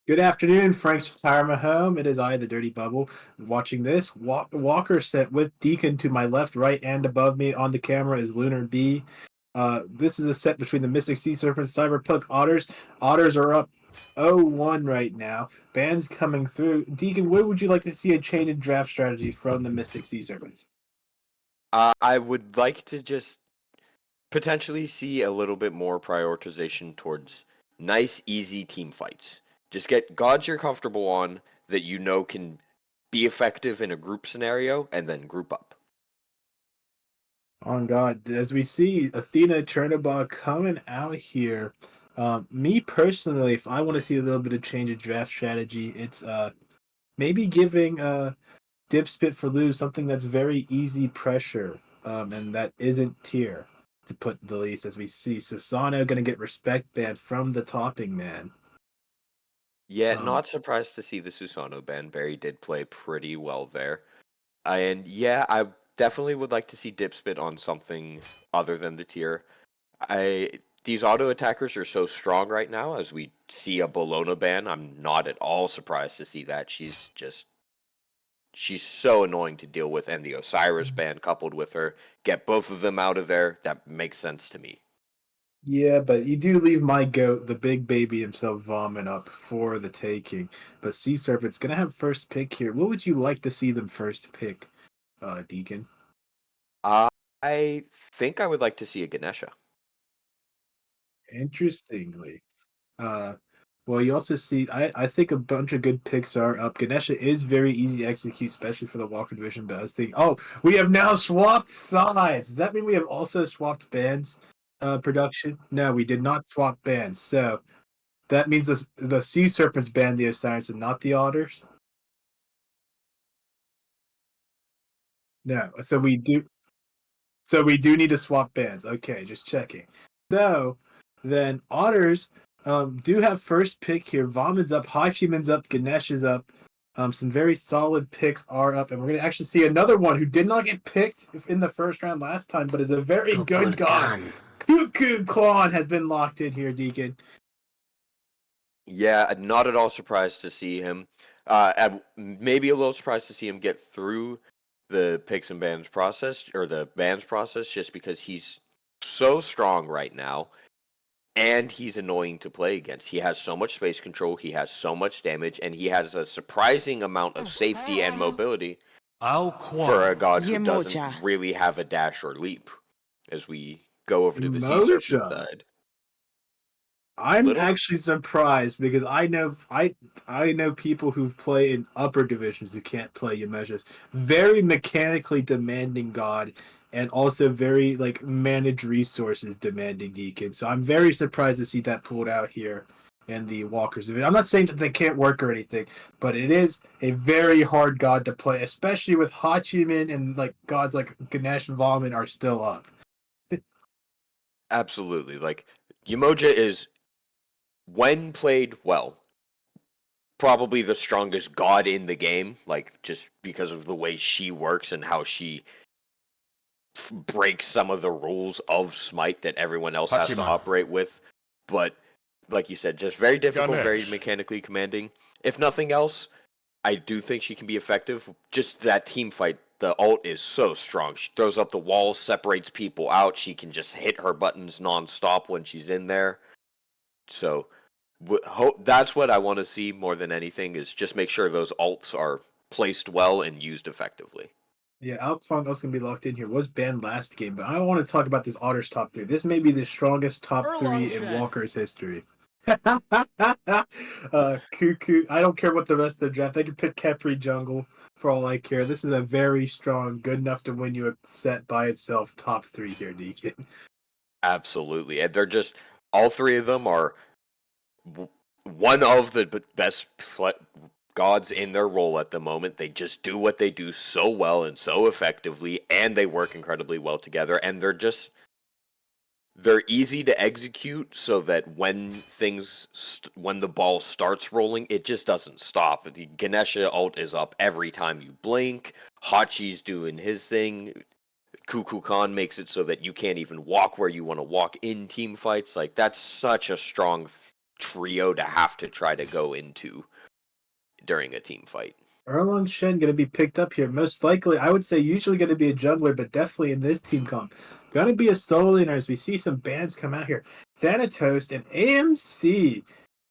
Good afternoon, Frank's retirement home. It is I, the Dirty Bubble, watching this. Walker set with Deacon to my left, right, and above me. On the camera is Lunar B. This is a set between the Mystic Sea Serpents, Cyberpunk, Otters. Otters are up 0-1 right now. Bands coming through. Deacon, where would you like to see a change in draft strategy from the Mystic Sea Serpents? I would like to just potentially see a little bit more prioritization towards nice, easy team fights. Just get gods you're comfortable on that you know can be effective in a group scenario, and then group up. On God, as we see Athena Chernobog coming out here. Me personally, if I want to see a little bit of change of draft strategy, it's maybe giving Dipspit for lose something that's very easy pressure, and that isn't tier, to put the least, as we see Susano gonna get respect banned from the topping man. Yeah, Um, not surprised to see the Susano ban. Barry did play pretty well there. And yeah, I definitely would like to see Dipspit on something other than the tier. I These auto attackers are so strong right now. As we see a Bologna ban, I'm not at all surprised to see that. She's so annoying to deal with, and the Osiris ban coupled with her, get both of them out of there. That makes sense to me. yeah, but you do leave my goat, the big baby himself, Vomit up for the taking. But Sea Serpent's gonna have first pick here. What would you like to see them first pick, Deacon? I think I would like to see a Ganesha. Interestingly, uh, well, you also see, I think a bunch of good picks are up. Ganesha is very easy to execute, especially for the Walker division. But I was thinking, oh, we have now swapped sides. Does that mean we have also swapped bands? Production? No, we did not swap bands. So that means the Sea Serpents banned the Osiris and not the Otters. No, so we do need to swap bands. Okay, just checking. So then Otters do have first pick here. Vaman's up, Hachiman's up, Ganesh is up. Some very solid picks are up, and we're gonna actually see another one who did not get picked in the first round last time, but is a very good god. Cuckoo Clawn has been locked in here, Deacon. Yeah, not at all surprised to see him. Maybe a little surprised to see him get through the picks and bans process, or the bans process, just because he's so strong right now, and he's annoying to play against. He has so much space control, he has so much damage, and he has a surprising amount of safety and mobility for a god who doesn't Yemoja. really have a dash or leap. As we go over to the Sea Serpent Emoja. side, I'm little actually surprised because I know people who've played in upper divisions who can't play Yamesha's. Very mechanically demanding god, and also very like manage resources demanding deacon. So I'm very surprised to see that pulled out here in the Walkers division. I'm not saying that they can't work or anything, but it is a very hard god to play, especially with Hachiman and like gods like Ganesh and Valman are still up. absolutely like Umoja is, when played well, probably the strongest god in the game, like just because of the way she works and how she breaks some of the rules of Smite that everyone else has to Hachiman. operate with. But like you said, just very difficult, very Ganesh. mechanically commanding. If nothing else, I do think she can be effective. Just that team fight, the ult is so strong. She throws up the walls, separates people out. She can just hit her buttons nonstop when she's in there. So that's what I want to see more than anything, is just make sure those alts are placed well and used effectively. Yeah, Alcon also gonna be locked in here. Was banned last game, but I want to talk about this Otters top three. This may be the strongest top three in Walker's history. Cuckoo. I don't care what the rest of the draft. They can pick Capri Jungle for all I care. This is a very strong, good enough to win you a set by itself top three here, Deacon. Absolutely. And they're just, all three of them are one of the best gods in their role at the moment. They just do what they do so well and so effectively, and they work incredibly well together. And they're easy to execute, so that when when the ball starts rolling, it just doesn't stop. The Ganesha ult is up every time you blink. Hachi's doing his thing. Cuckoo Khan makes it so that you can't even walk where you want to walk in team fights. Like, that's such a strong trio to have to try to go into during a team fight. Erlang Shen going to be picked up here. Most likely, I would say usually going to be a jungler, but definitely in this team comp. Going to be a solo laner as we see some bans come out here. Thanatos and AMC.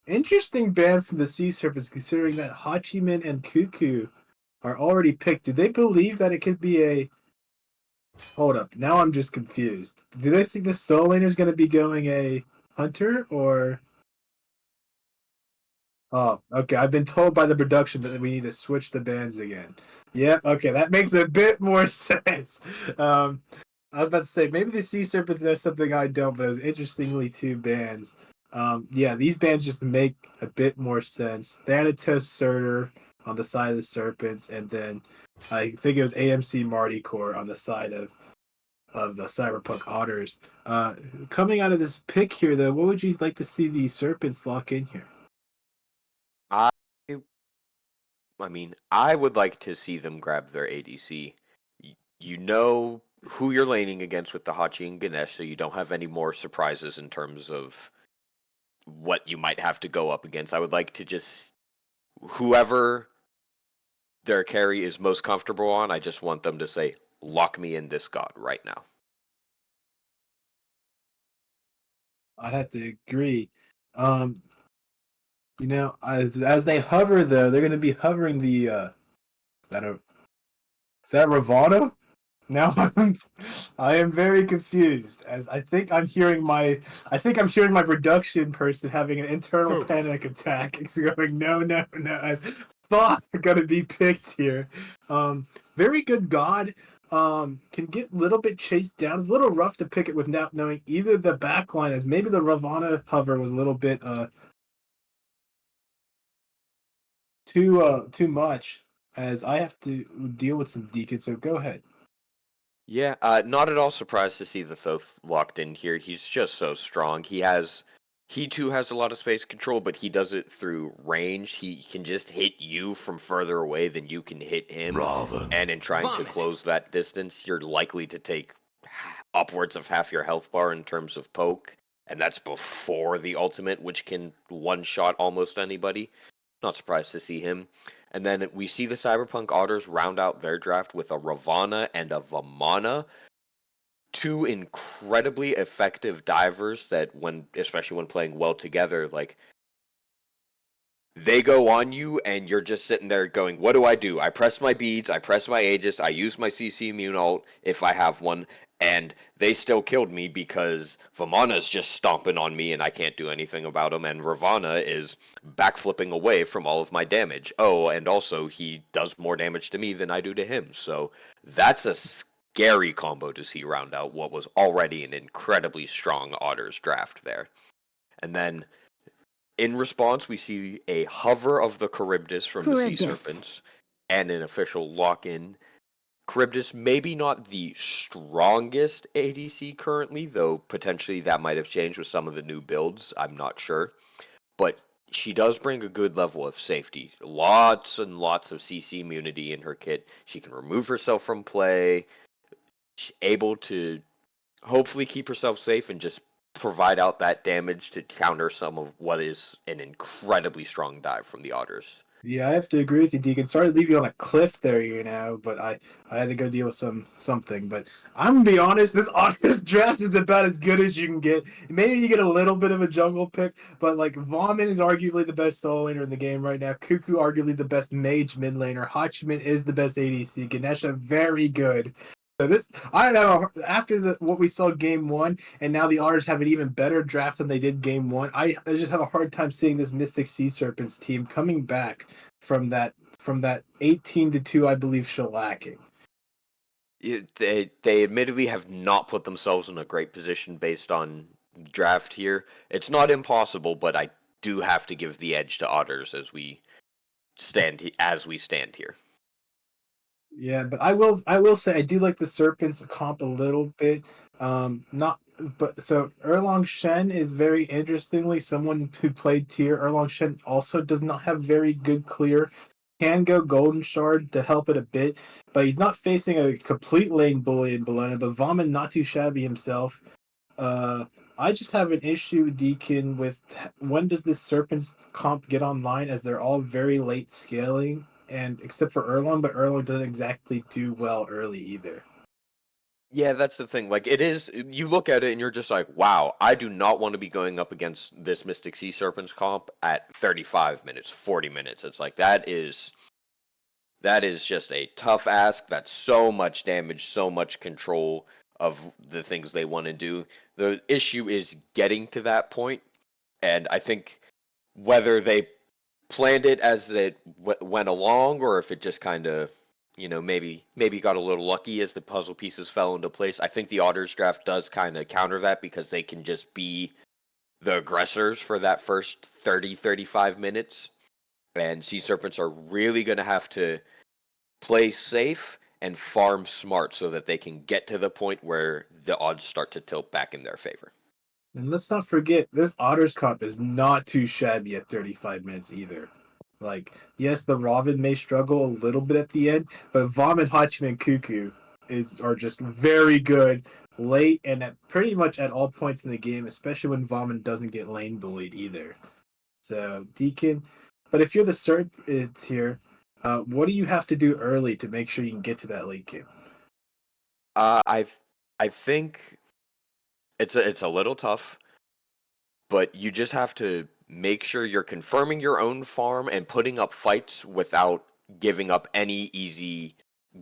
Interesting ban from the Sea Serpents considering that Hachiman and Cuckoo are already picked. Do they believe that it could be a... Hold up. Now I'm just confused. Do they think the solo laner is going to be going a hunter or... Oh, okay. I've been told by the production that we need to switch the bands again. Yep, okay, that makes a bit more sense. I was about to say maybe the Sea Serpents know something I don't, but it was interestingly two bands. Yeah, these bands just make a bit more sense. Thanatos Surtur on the side of the Serpents, and then I think it was AMC Marty Core on the side of the Cyberpunk Otters. Coming out of this pick here, though, what would you like to see the Serpents lock in here? I I mean, I would like to see them grab their ADC. You know who you're laning against with the Hachi and Ganesh, so you don't have any more surprises in terms of what you might have to go up against. I would like to just whoever their carry is most comfortable on, I just want them to say, lock me in this god right now. I'd have to agree. Um, as they hover though, they're going to be hovering the. I don't. Is that Ravana? Now I am very confused as I think I'm hearing my production person having an internal panic attack. It's going no. Fuck, gonna be picked here. Very good god. Can get a little bit chased down. It's a little rough to pick it without knowing either the backline as maybe the Ravana hover was a little bit too much as I have to deal with some Deacon, so go ahead. Yeah, not at all surprised to see the Thoth locked in here. He's just so strong. He too has a lot of space control, but he does it through range. He can just hit you from further away than you can hit him. Raven. And in trying to close that distance, you're likely to take upwards of half your health bar in terms of poke. And that's before the ultimate, which can one-shot almost anybody. Not surprised to see him. And then we see the Cyberpunk Otters round out their draft with a Ravana and a Vamana. Two incredibly effective divers that especially when playing well together, like they go on you and you're just sitting there going, what do? I press my beads, I press my Aegis, I use my CC immune ult if I have one, and they still killed me because Vamana's just stomping on me and I can't do anything about him, and Ravana is backflipping away from all of my damage. Oh, and also he does more damage to me than I do to him, so that's a scary combo to see round out what was already an incredibly strong Otters draft there. And then in response, we see a hover of the Charybdis from the Sea Serpents and an official lock-in. Charybdis maybe not the strongest ADC currently, though potentially that might have changed with some of the new builds. I'm not sure. But she does bring a good level of safety. Lots and lots of CC immunity in her kit. She can remove herself from play. She's able to hopefully keep herself safe and just provide out that damage to counter some of what is an incredibly strong dive from the Otters. Yeah, I have to agree with you, Deacon. Sorry to leave you on a cliff there, but I had to go deal with something. But I'm gonna be honest, this Otters draft is about as good as you can get. Maybe you get a little bit of a jungle pick, but like Vaughn is arguably the best solo laner in the game right now. Cuckoo arguably the best mage mid laner. Hachiman is the best ADC. Ganesha very good. So this, I don't know. After what we saw game one, and now the Otters have an even better draft than they did game one. I just have a hard time seeing this Mystic Sea Serpents team coming back from that 18-2, I believe, shellacking. They admittedly have not put themselves in a great position based on draft here. It's not impossible, but I do have to give the edge to Otters as we stand here. Yeah, but I will say I do like the Serpents comp a little bit. Not but so Erlang Shen is very interestingly someone who played tier. Erlang Shen also does not have very good clear. Can go Golden Shard to help it a bit, but he's not facing a complete lane bully in Bologna. But Vaughn not too shabby himself. I just have an issue, Deacon, with when does this Serpents comp get online, as they're all very late scaling, and except for Erlon, but Erlon doesn't exactly do well early either. Yeah, that's the thing. Like, it is, you look at it and you're just like, wow, I do not want to be going up against this Mystic Sea Serpents comp at 35 minutes, 40 minutes. It's like, that is just a tough ask. That's so much damage, so much control of the things they want to do. The issue is getting to that point, and I think whether they planned it as it went along, or if it just kind of, maybe got a little lucky as the puzzle pieces fell into place. I think the Otters draft does kind of counter that, because they can just be the aggressors for that first 30-35 minutes, and Sea Serpents are really going to have to play safe and farm smart so that they can get to the point where the odds start to tilt back in their favor. And let's not forget, this Otters comp is not too shabby at 35 minutes either. Like, yes, the Robin may struggle a little bit at the end, but Vom and Hachiman and Cuckoo are just very good late and at pretty much at all points in the game, especially when Vomit doesn't get lane bullied either. So, Deacon, but if you're the Serpents here, what do you have to do early to make sure you can get to that late game? I think it's a little tough, but you just have to make sure you're confirming your own farm and putting up fights without giving up any easy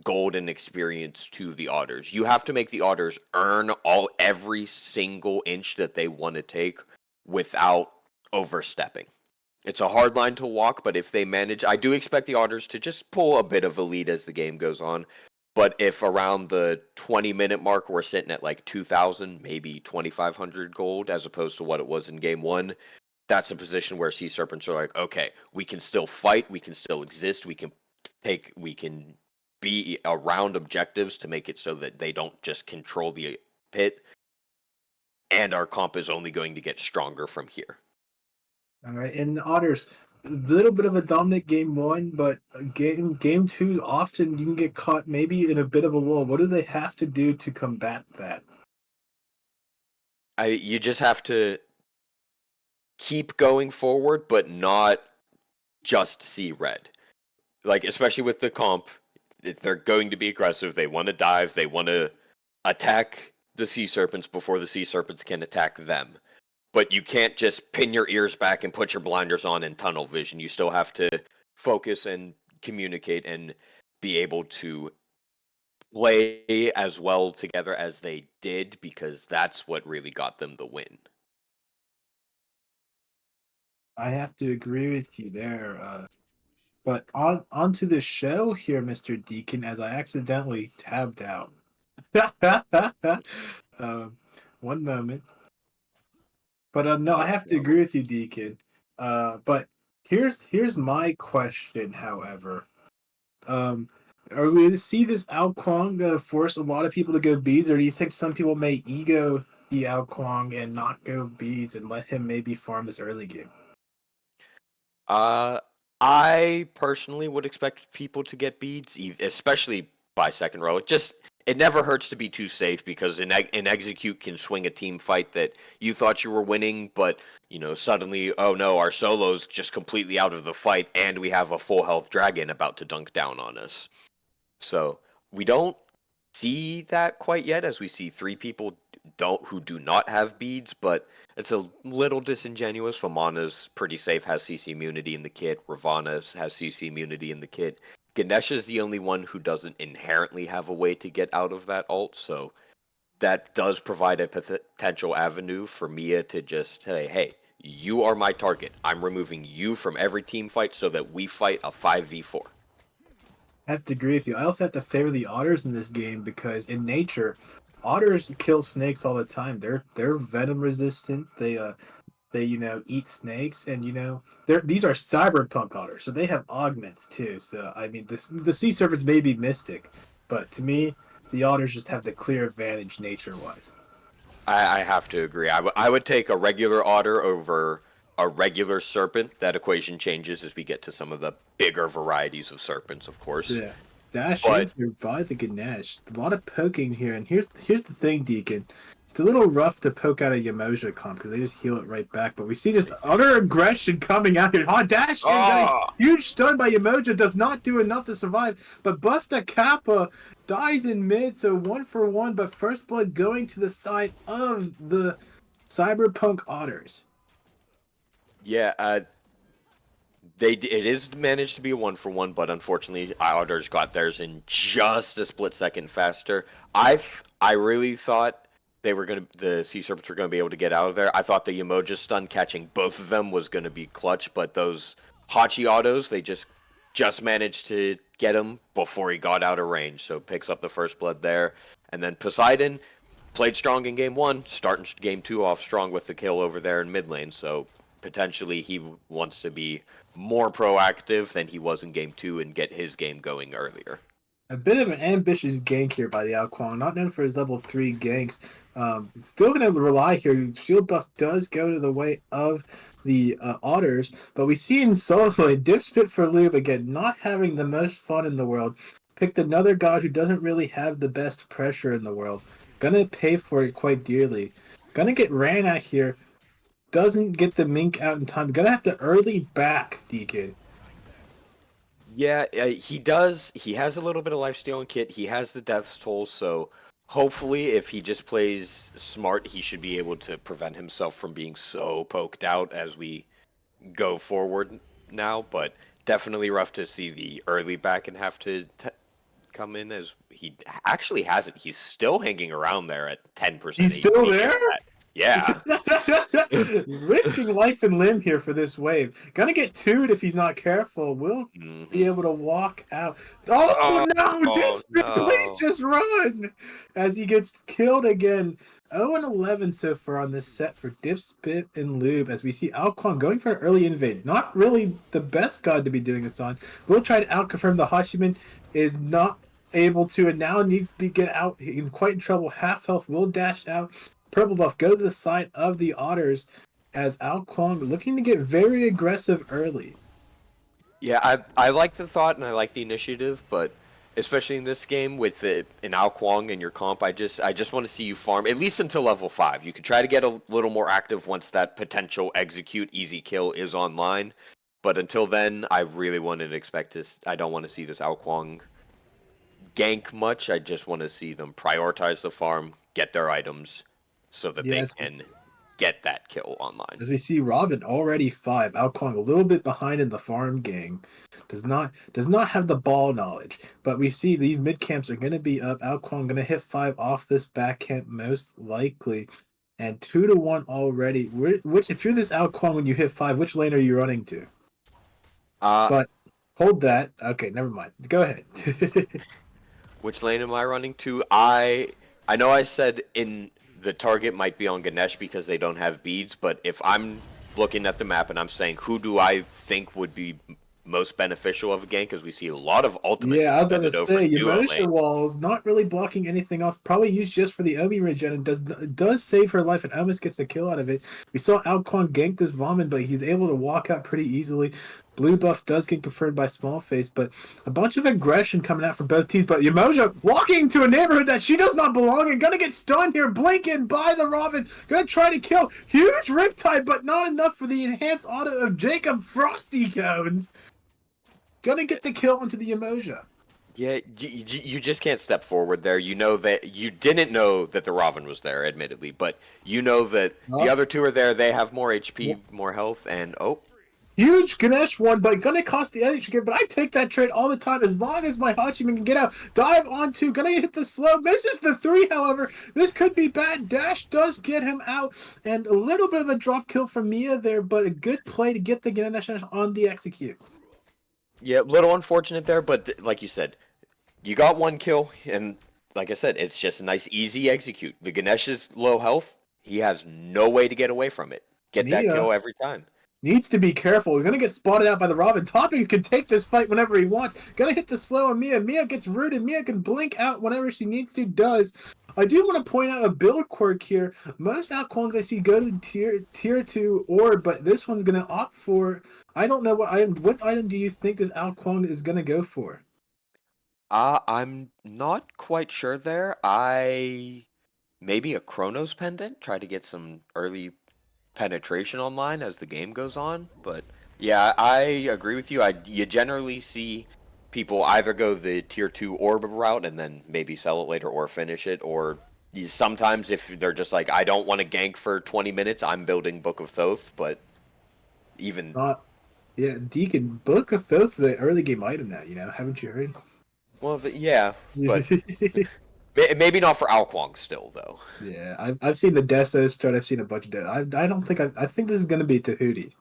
golden experience to the Otters. You have to make the Otters earn every single inch that they want to take without overstepping. It's a hard line to walk, but if they manage, I do expect the Otters to just pull a bit of a lead as the game goes on. But if around the 20-minute mark we're sitting at like 2,000, maybe 2,500 gold, as opposed to what it was in game one, that's a position where Sea Serpents are like, okay, we can still fight, we can still exist, we can be around objectives to make it so that they don't just control the pit, and our comp is only going to get stronger from here. All right, and the Otters, a little bit of a dominant game one, but game two, often you can get caught maybe in a bit of a lull. What do they have to do to combat that? You just have to keep going forward, but not just see red. Like, especially with the comp, if they're going to be aggressive, they want to dive, they want to attack the Sea Serpents before the Sea Serpents can attack them. But you can't just pin your ears back and put your blinders on in tunnel vision. You still have to focus and communicate and be able to play as well together as they did, because that's what really got them the win. I have to agree with you there. But onto the show here, Mr. Deacon, as I accidentally tabbed out. um, one moment. But no, I No have to problem. agree with you, Deacon. But here's my question, however. Are we to see this Ao Kwang force a lot of people to go beads, or do you think some people may ego the Ao Kwang and not go beads and let him maybe farm this early game? Uh, I personally would expect people to get beads, especially by second row. It never hurts to be too safe, because an execute can swing a team fight that you thought you were winning, but suddenly, oh no, our solo's just completely out of the fight, and we have a full health dragon about to dunk down on us. So we don't see that quite yet, as we see three people who do not have beads, but it's a little disingenuous. Famana's pretty safe, has CC immunity in the kit. Ravana has CC immunity in the kit. Ganesh is the only one who doesn't inherently have a way to get out of that ult, so that does provide a potential avenue for Mia to just say, hey, you are my target. I'm removing you from every team fight so that we fight a 5v4. I have to agree with you. I also have to favor the otters in this game because in nature, otters kill snakes all the time. They're venom resistant. They eat snakes, and these are cyberpunk otters, so they have augments too. So I mean, the sea serpents may be mystic, but to me, the otters just have the clear advantage nature wise. I have to agree. I would take a regular otter over a regular serpent. That equation changes as we get to some of the bigger varieties of serpents, of course. Yeah. Dash in But here by the Ganesh. A lot of poking here, and here's the thing, Deacon. It's a little rough to poke out a Yamoja comp because they just heal it right back. But we see just utter aggression coming out here. Hot dash in, got a Ah! huge stun by Yamoja, does not do enough to survive. But Busta Kappa dies in mid, so 1-for-1. But first blood going to the side of the Cyberpunk Otters. Yeah, it is managed to be a 1-for-1, but unfortunately, Otters got theirs in just a split second faster. I really thought the Sea Serpents were gonna be able to get out of there. I thought the Yamoja stun catching both of them was gonna be clutch, but those Hachi autos, they just managed to get him before he got out of range. So picks up the first blood there, and then Poseidon played strong in game one, starting game two off strong with the kill over there in mid lane. So potentially he wants to be more proactive than he was in game two and get his game going earlier. A bit of an ambitious gank here by the Alquan, not known for his level 3 ganks. Still going to rely here. Shield buff does go to the way of the Otters, but we see in solo lane, Dipspit for Lube again, not having the most fun in the world. Picked another god who doesn't really have the best pressure in the world. Gonna pay for it quite dearly. Gonna get ran at here. Doesn't get the mink out in time. Gonna have to early back, Deacon. Yeah, he does. He has a little bit of life stealing kit. He has the death's toll, so hopefully, if he just plays smart, he should be able to prevent himself from being so poked out as we go forward now. But definitely rough to see the early back and have to come in as he actually hasn't. He's still hanging around there at 10% He's still HP. there? Yeah. Risking life and limb here for this wave. Gonna get two'd if he's not careful. Will be able to walk out. Oh, no! Dipspit, please just run! As he gets killed again. 0-11 so far on this set for Dipspit and Lube as we see Alquan going for an early invade. Not really the best god to be doing this on. We'll try to out-confirm the Hachiman is not able to and now needs to be get out in quite in trouble. Half health will dash out. Purple buff go to the side of the Otters as Alquan looking to get very aggressive early. Yeah, I like the thought and I like the initiative, but especially in this game with an Ao Kwang in your comp, I just want to see you farm at least until level 5. You could try to get a little more active once that potential execute easy kill is online, but until then, I really wouldn't expect this. I don't want to see this Ao Kwang gank much. I just want to see them prioritize the farm, get their items, so that they can get that kill online. As we see Robin already 5, Alquan a little bit behind in the farm gang. Does not have the ball knowledge. But we see these mid camps are gonna be up. Alquan gonna hit 5 off this back camp most likely. And 2-1 already. Which if you're this Alquan when you hit 5, which lane are you running to? But hold that. Okay, never mind. Go ahead. Which lane am I running to? I know I said in the target might be on Ganesh because they don't have beads, but if I'm looking at the map and I'm saying who do I think would be most beneficial of a gank, because we see a lot of ultimates. Yeah, I was going to say, Yamosha Wall's not really blocking anything off. Probably used just for the Omi regen and does save her life and almost gets a kill out of it. We saw Alquan gank this Vomit, but he's able to walk out pretty easily. Blue buff does get confirmed by Smallface, but a bunch of aggression coming out from both teams. But Yamosha walking to a neighborhood that she does not belong in. Gonna get stunned here. Blinking by the Robin. Gonna try to kill. Huge Riptide, but not enough for the enhanced auto of Jacob Frosty Cones. Gonna get the kill onto the Yamosha. Yeah, you just can't step forward there. You know that you didn't know that the Robin was there, admittedly, but you know that the other two are there. They have more HP, more health, and huge Ganesh one, but gonna cost the energy again. But I take that trade all the time as long as my Hachiman can get out. Dive onto, gonna hit the slow, misses the 3. However, this could be bad. Dash does get him out, and a little bit of a drop kill from Mia there, but a good play to get the Ganesh on the execute. Yeah, a little unfortunate there, but like you said, you got one kill, and like I said, it's just a nice, easy execute. The Ganesh is low health. He has no way to get away from it. Get Mia that kill every time. Needs to be careful. We're gonna get spotted out by the Robin. Toppings can take this fight whenever he wants. Gonna hit the slow on Mia. Mia gets rooted. Mia can blink out whenever she needs to. Does. I do want to point out a build quirk here. Most Alquangs I see go to tier 2 orb, but this one's gonna opt for. I don't know what item. What item do you think this Alquang is gonna go for? I'm not quite sure there. I maybe a Chronos pendant, try to get some early penetration online as the game goes on. But yeah, I agree with you. You generally see people either go the tier 2 orb route and then maybe sell it later or finish it, or sometimes if they're just like, I don't want to gank for 20 minutes, I'm building Book of Thoth. But even, Uh, yeah, Deacon, Book of Thoth is an early game item now, haven't you heard? well, yeah, but maybe not for Alquang still though. Yeah, I've seen the Desos start. I've seen a bunch of I don't think I think this is gonna be Tahuti,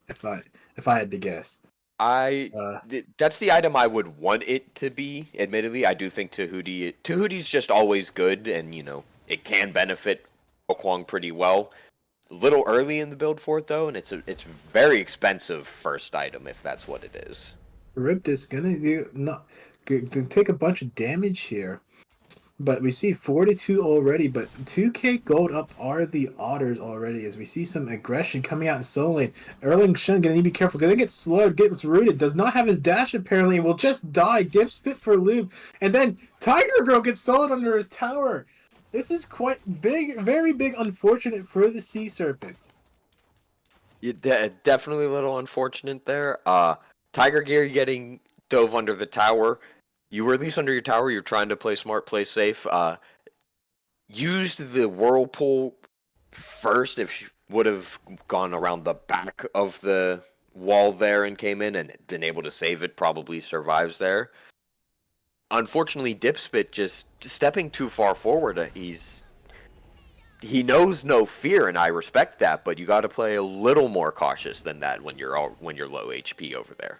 if I had to guess. Uh, That's the item I would want it to be. Admittedly, I do think Tahuti's just always good, and it can benefit Okwang pretty well. A little early in the build for it though, and it's very expensive first item if that's what it is. Charybdis gonna do not take a bunch of damage here. But we see 42 already, but 2k gold up are the Otters already as we see some aggression coming out in solo lane. Erling Shen gonna need to be careful, gonna get slowed, gets rooted, does not have his dash apparently, and will just die. Dip spit for loop, and then Tiger Girl gets soloed under his tower. This is quite big, very big, unfortunate for the Sea Serpents. Definitely a little unfortunate there. Tiger Gear getting dove under the tower. You were at least under your tower. You're trying to play smart, play safe. Used the whirlpool first. If she would have gone around the back of the wall there and came in and been able to save it, probably survives there. Unfortunately, Dipspit just stepping too far forward. He knows no fear, and I respect that. But you got to play a little more cautious than that when you're low HP over there.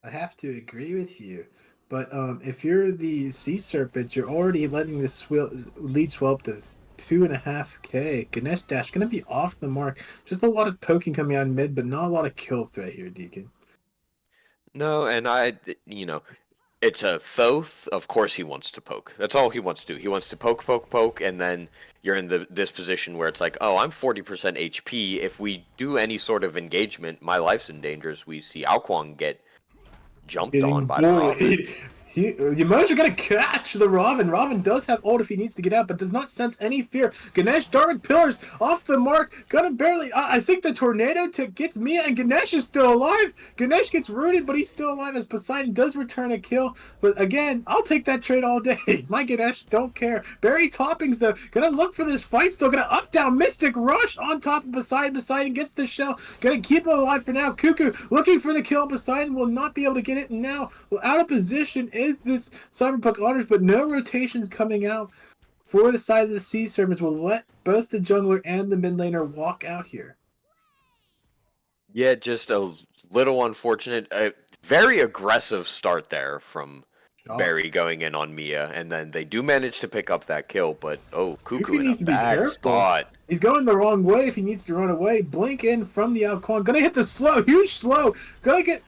I have to agree with you. But if you're the Sea Serpents, you're already letting this lead swell up to 2.5k. Ganesh Dash gonna be off the mark. Just a lot of poking coming out in mid, but not a lot of kill threat here, Deacon. No, and it's a Thoth. Of course, he wants to poke. That's all he wants to do. He wants to poke, poke, poke, and then you're in this position where it's like, oh, I'm 40% HP. If we do any sort of engagement, my life's in danger. As we see Alquang get jumped on Getting by the Robin. bullied. Yamosha gonna catch the Robin. Robin does have ult if he needs to get out, but does not sense any fear. Ganesh, Dark Pillars, off the mark. Gonna barely. I think the tornado gets Mia, and Ganesh is still alive. Ganesh gets rooted, but he's still alive as Poseidon does return a kill. But again, I'll take that trade all day. My Ganesh don't care. Barry Toppings, though, gonna look for this fight. Still gonna up down Mystic Rush on top of Poseidon. Poseidon gets the shell. Gonna keep him alive for now. Cuckoo looking for the kill. Poseidon will not be able to get it. And now, out of position is this Cyberpunk Otters, but no rotations coming out for the side of the Sea Serpents will let both the jungler and the mid laner walk out here. Yeah, just a little unfortunate. A very aggressive start there from Barry going in on Mia, and then they do manage to pick up that kill, but Cuckoo in a needs to be bad careful. spot. He's going the wrong way if he needs to run away. Blink in from the Alquan. Gonna hit the slow. Huge slow. Gonna get...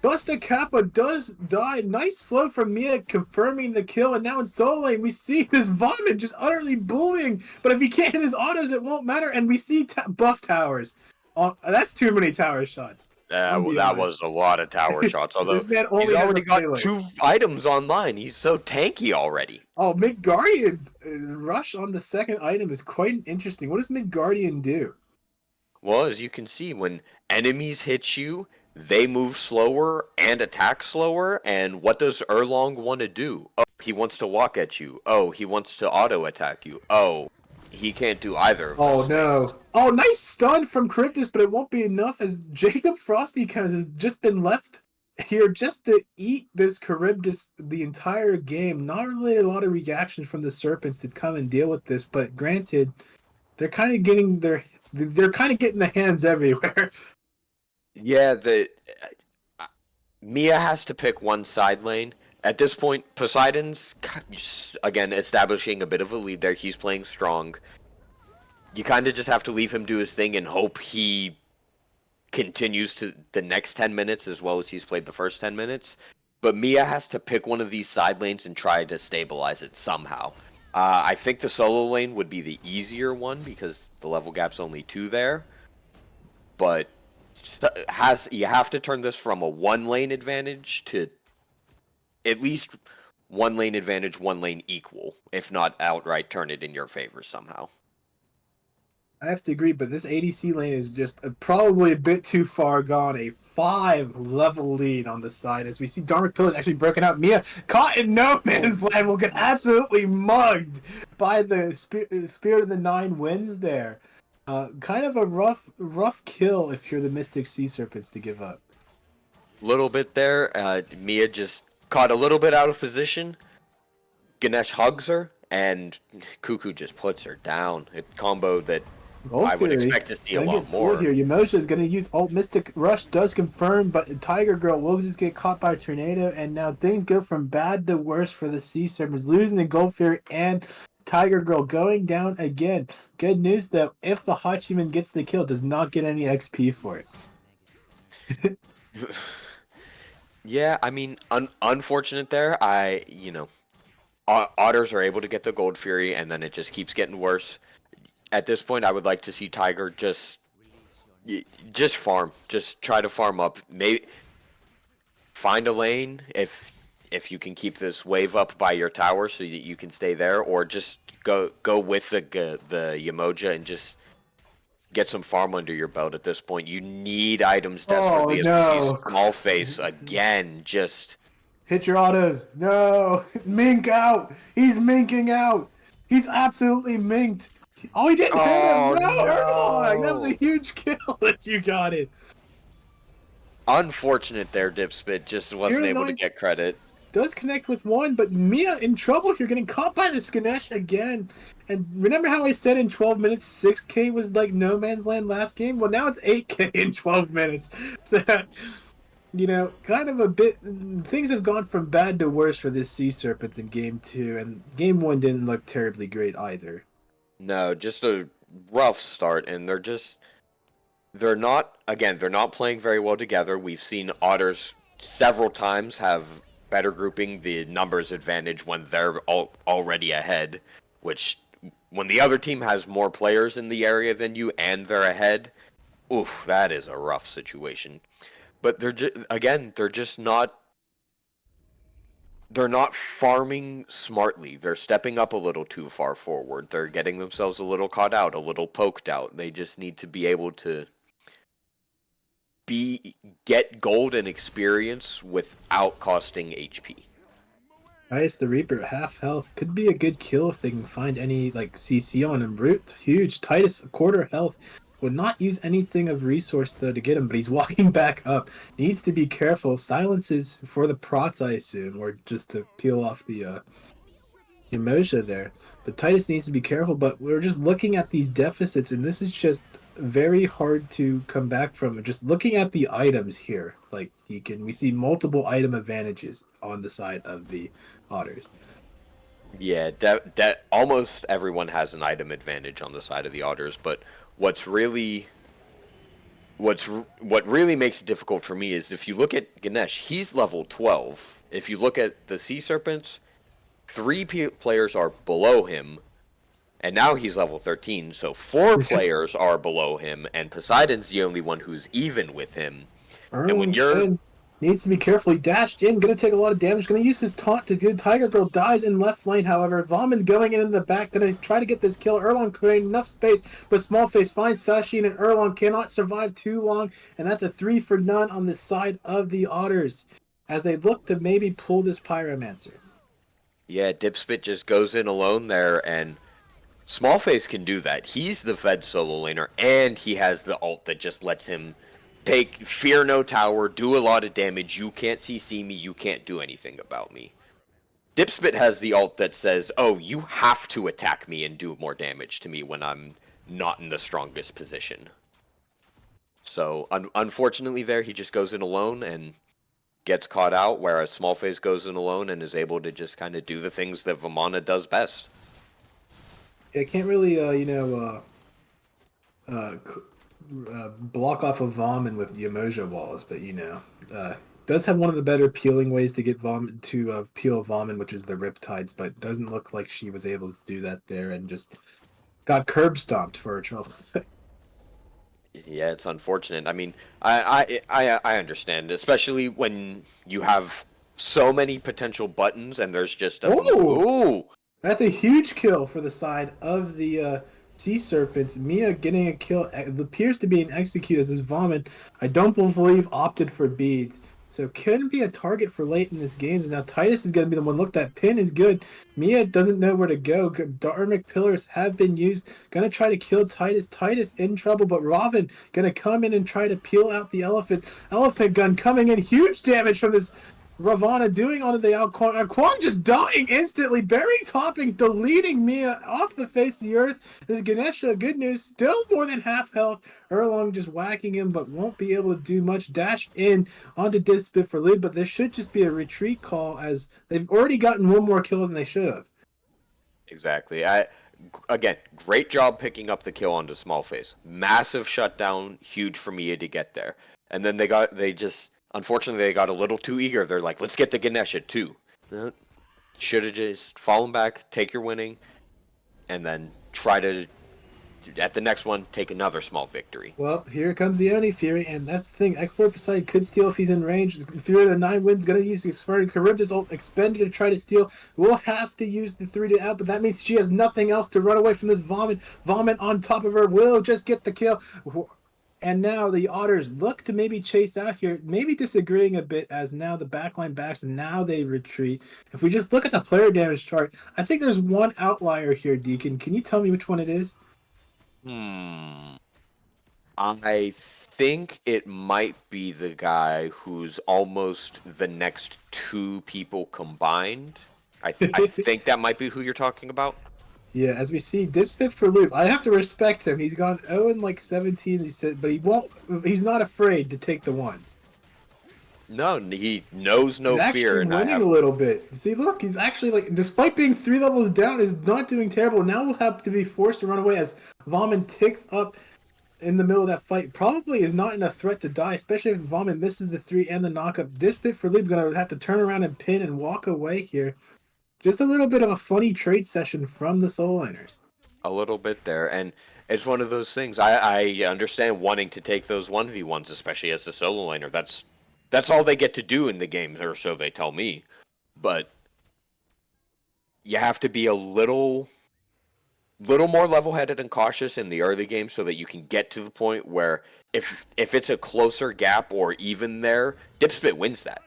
Busta Kappa does die. Nice slow from Mia confirming the kill. And now in solo lane, we see this Vomit just utterly bullying. But if he can't hit his autos, it won't matter. And we see buff towers. That's too many tower shots. That was a lot of tower shots. Although he's already got 2 items online. He's so tanky already. Oh, Midgardian's rush on the second item is quite interesting. What does Midgardian do? Well, as you can see, when enemies hit you, they move slower and attack slower. And what does Erlong want to do? Oh, he wants to walk at you. Oh, he wants to auto attack you. Oh, he can't do either of those things. Oh, nice stun from Cryptus, but it won't be enough as Jacob Frosty kind of has just been left here just to eat this Charybdis the entire game. Not really a lot of reactions from the Serpents to come and deal with this, but granted, they're kind of getting their hands everywhere. Yeah, Mia has to pick one side lane. At this point, Poseidon's, again, establishing a bit of a lead there. He's playing strong. You kind of just have to leave him do his thing and hope he continues to the next 10 minutes as well as he's played the first 10 minutes. But Mia has to pick one of these side lanes and try to stabilize it somehow. I think the solo lane would be the easier one because the level gap's only 2 there. But you have to turn this from a 1 lane advantage to at least one lane advantage, one lane equal, if not outright turn it in your favor somehow. I have to agree, but this ADC lane is just probably a bit too far gone. A 5-level lead on the side as we see Dark Pillars actually broken out. Mia caught in no man's land will get absolutely mugged by the Spirit of the Nine Winds there. Kind of a rough kill if you're the Mystic Sea Serpents to give up. Little bit there. Mia just caught a little bit out of position. Ganesh hugs her, and Cuckoo just puts her down. A combo that I would expect to see a lot more. Here. Yamosha is going to use ult. Mystic Rush does confirm, but Tiger Girl will just get caught by a tornado, and now things go from bad to worse for the Sea Serpents, losing the Gold Fury and Tiger Girl going down again. Good news, though, if the Hachiman gets the kill, does not get any XP for it. Yeah, I mean, unfortunate there. Otters are able to get the Gold Fury, and then it just keeps getting worse. At this point, I would like to see Tiger just farm, just try to farm up. Maybe find a lane if you can keep this wave up by your tower so that you can stay there, or just go with the Yamoja and just get some farm under your belt. At this point, you need items desperately. Oh, no. As we see Small Face again, just hit your autos. No, mink out. He's minking out. He's absolutely minked. Oh, he didn't hit him. No. That was a huge kill that you got it. Unfortunate there, Dipspit. Just wasn't able to get credit. Does connect with one, but Mia in trouble here, getting caught by this Ganesh again. And remember how I said in 12 minutes 6K was like no man's land last game? Well, now it's 8K in 12 minutes. So, you know, kind of a bit. Things have gone from bad to worse for this Sea Serpents in Game 2, and Game 1 didn't look terribly great either. No, just a rough start, and they're not playing very well together. We've seen Otters several times have better grouping, the numbers advantage when they're already ahead, which when the other team has more players in the area than you and they're ahead, oof, that is a rough situation. But they're not farming smartly. They're stepping up a little too far forward. They're getting themselves a little caught out, a little poked out. They just need to be able to get gold and experience without costing HP. Titus the Reaper, half health. Could be a good kill if they can find any like CC on him. Root, huge. Titus, a quarter health. Would not use anything of resource though to get him, but he's walking back up. Needs to be careful. Silences for the prots, I assume, or just to peel off the Emoja there. But Titus needs to be careful, but we're just looking at these deficits, and this is just very hard to come back from. Just looking at the items here, like we see multiple item advantages on the side of the Otters. Yeah, that almost everyone has an item advantage on the side of the Otters, but what really makes it difficult for me is if you look at Ganesh, he's level 12. If you look at the Sea Serpents, 3 players are below him, and now he's level 13, so 4 players are below him, and Poseidon's the only one who's even with him. And when you're needs to be careful. He dashed in, gonna take a lot of damage, gonna use his taunt to good. Tiger Girl dies in left lane, however. Vomit going in the back, gonna try to get this kill. Erlon creating enough space, but Smallface finds Sashin, and Erlon cannot survive too long, and that's a 3 for none on the side of the Otters, as they look to maybe pull this Pyromancer. Yeah, Dipspit just goes in alone there, and Smallface can do that. He's the Fed solo laner, and he has the ult that just lets him fear no tower, do a lot of damage. You can't CC me, you can't do anything about me. Dipspit has the ult that says, oh, you have to attack me and do more damage to me when I'm not in the strongest position. So, unfortunately there, he just goes in alone and gets caught out, whereas Smallface goes in alone and is able to just kind of do the things that Vamana does best. Yeah, can't really, block off of Vomit with Yamoja walls, but does have one of the better peeling ways to get Vomit to peel Vomit, which is the Riptides, but doesn't look like she was able to do that there and just got curb stomped for her trouble. Yeah, it's unfortunate. I mean, I understand, especially when you have so many potential buttons, and there's just a Oh! ooh. That's a huge kill for the side of the Sea Serpents. Mia getting a kill appears to be an execute as this Vomit, I don't believe, opted for beads. So couldn't be a target for late in this game. Now Titus is going to be the one. Look, that pin is good. Mia doesn't know where to go. Dharmic pillars have been used. Going to try to kill Titus. Titus in trouble, but Robin going to come in and try to peel out the elephant. Elephant gun coming in. Huge damage from this Ravana doing onto the Kwang. Kwang just dying instantly. Berry Toppings deleting Mia off the face of the earth. This Ganesha, good news, still more than half health. Erlong just whacking him, but won't be able to do much. Dash in onto Dispit for lead, but this should just be a retreat call as they've already gotten one more kill than they should have. Exactly. Again, great job picking up the kill onto Smallface. Massive shutdown, huge for Mia to get there. And then unfortunately, they got a little too eager. They're like, let's get the Ganesha too. Should have just fallen back, take your winning, and then try to, at the next one, take another small victory. Well, here comes the Oni Fury, and that's the thing. X-Lord Poseidon could steal if he's in range. Fury of the 9 wins, going to use his Charybdis ult expended to try to steal. We'll have to use the 3 to out, but that means she has nothing else to run away from this Vomit. Vomit on top of her will just get the kill. And now the Otters look to maybe chase out here, maybe disagreeing a bit as now the backline backs and now they retreat. If we just look at the player damage chart, I think there's one outlier here, Deacon. Can you tell me which one it is? I think it might be the guy who's almost the next 2 people combined. I think that might be who you're talking about. Yeah, as we see, Dipspit for loop. I have to respect him. He's gone 0 and 17. He said, but he won't. He's not afraid to take the ones. No, he knows no he's fear. Actually winning a little bit. See, look, he's actually like, despite being 3 levels down, is not doing terrible. Now we'll have to be forced to run away as Vomit ticks up in the middle of that fight. Probably is not in a threat to die, especially if Vomit misses the 3 and the knockup. Dipspit for loop gonna have to turn around and pin and walk away here. Just a little bit of a funny trade session from the Soul Liners. A little bit there, and it's one of those things. I understand wanting to take those 1v1s, especially as a solo laner. That's all they get to do in the game, or so they tell me. But you have to be a little more level-headed and cautious in the early game so that you can get to the point where if it's a closer gap or even there, Dipspit wins that.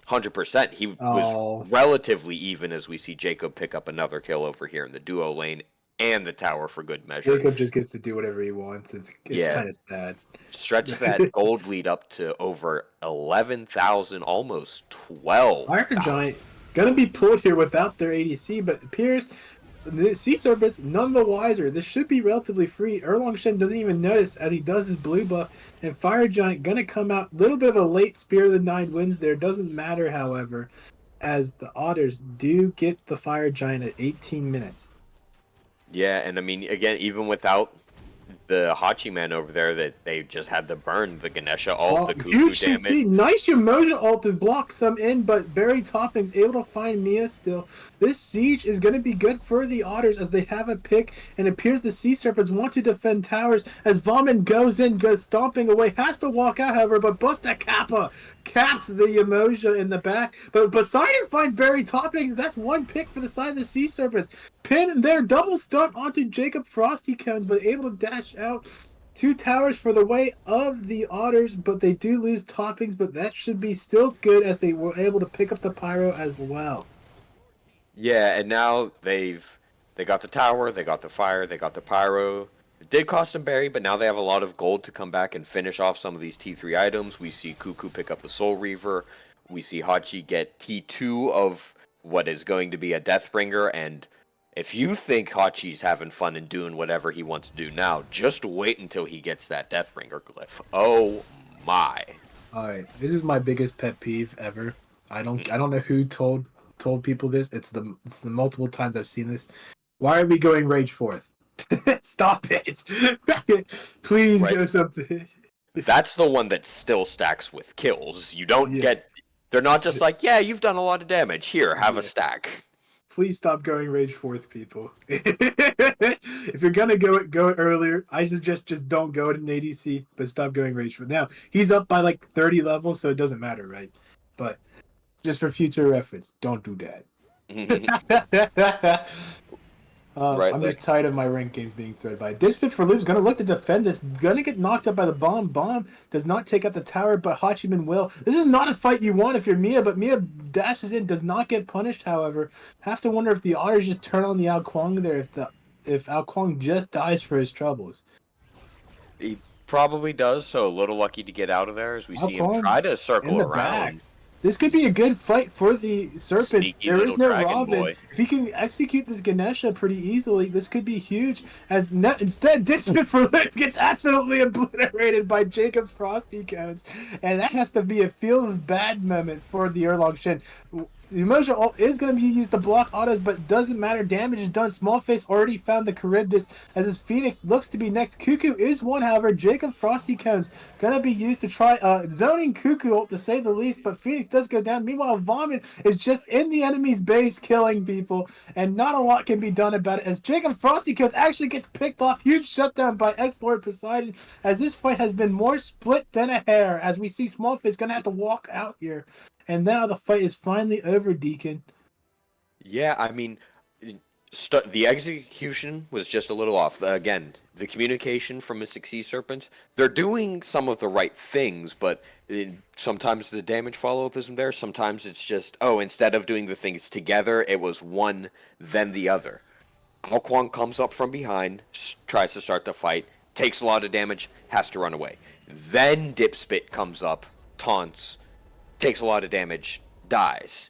100%. He was relatively even as we see Jacob pick up another kill over here in the duo lane and the tower for good measure. Jacob just gets to do whatever he wants. It's kind of sad. Stretch that gold lead up to over 11,000, almost 12. Fire Giant gonna be pulled here without their ADC, but it appears the Sea Serpents none the wiser. This should be relatively free. Erlong Shen doesn't even notice as he does his blue buff, and Fire Giant gonna come out. A little bit of a late Spear of the 9 wins there. Doesn't matter, however, as the Otters do get the Fire Giant at 18 minutes. Yeah, and I mean, again, even without the Hachi man over there, that they just had the burn, the Ganesha ult, the Cuckoo huge damage. CC, nice Yamoja ult to block some in, but Berry Toppings able to find Mia still. This siege is going to be good for the Otters as they have a pick, and it appears the Sea Serpents want to defend towers as Vomit goes stomping away, has to walk out, however, but Busta Kappa caps the Yamoja in the back, but Poseidon finds Berry Toppings. That's one pick for the side of the Sea Serpents. Pin there, double stun onto Jacob Frosty Cones, but able to dash out. 2 towers for the way of the Otters, but they do lose Toppings, but that should be still good as they were able to pick up the Pyro as well. Yeah, and now they got the tower, they got the fire, they got the Pyro. It did cost them Berry, but now they have a lot of gold to come back and finish off some of these T3 items. We see Cuckoo pick up the Soul Reaver. We see Hachi get T2 of what is going to be a Deathbringer, and if you think Hachi's having fun and doing whatever he wants to do now, just wait until he gets that Deathbringer glyph. Oh my. Alright, this is my biggest pet peeve ever. I don't know who told people this. It's the multiple times I've seen this. Why are we going Rage 4th? Stop it. Please go something. That's the one that still stacks with kills. You don't get... They're not just like, yeah, you've done a lot of damage. Here, have a stack. Please stop going Rage 4th, people. If you're gonna go it earlier, I suggest just don't go it in ADC, but stop going Rage 4th. Now, he's up by like 30 levels, so it doesn't matter, right? But Just for future reference, don't do that. Right, I'm just like tired of my rank games being threaded by Dispit for Loop's gonna look to defend this. Gonna get knocked up by the bomb. Bomb does not take out the tower, but Hachiman will. This is not a fight you want if you're Mia, but Mia dashes in, does not get punished. However, have to wonder if the Otters just turn on the Ao Kuang there. If Ao Kuang just dies for his troubles. he probably does. So a little lucky to get out of there as we see him Alcon try to in circle the back. around. This could be a good fight for the Serpents. Sneaky There is little no dragon Robin. boy. If he can execute this Ganesha pretty easily, this could be huge. Instead, Ditchman for Lip gets absolutely obliterated by Jacob Frosty Cones. And that has to be a feel bad moment for the Erlong Shin. The emotional ult is going to be used to block autos, but doesn't matter. Damage is done. Smallface already found the Charybdis as his Phoenix looks to be next. Cuckoo is one, however. Jacob Frosty Cones going to be used to try zoning Cuckoo ult to say the least, but Phoenix does go down. Meanwhile, Vomit is just in the enemy's base killing people, and not a lot can be done about it as Jacob Frosty Cones actually gets picked off. Huge shutdown by X-Lord Poseidon as this fight has been more split than a hair as we see Smallface going to have to walk out here. And now the fight is finally over, Deacon. Yeah, I mean, the execution was just a little off. Again, the communication from Mystic Sea Serpents, they're doing some of the right things, but sometimes the damage follow-up isn't there. Sometimes it's just, oh, instead of doing the things together, it was one, then the other. Ao Kuang comes up from behind, tries to start the fight, takes a lot of damage, has to run away. Then Dipspit comes up, taunts, takes a lot of damage, dies.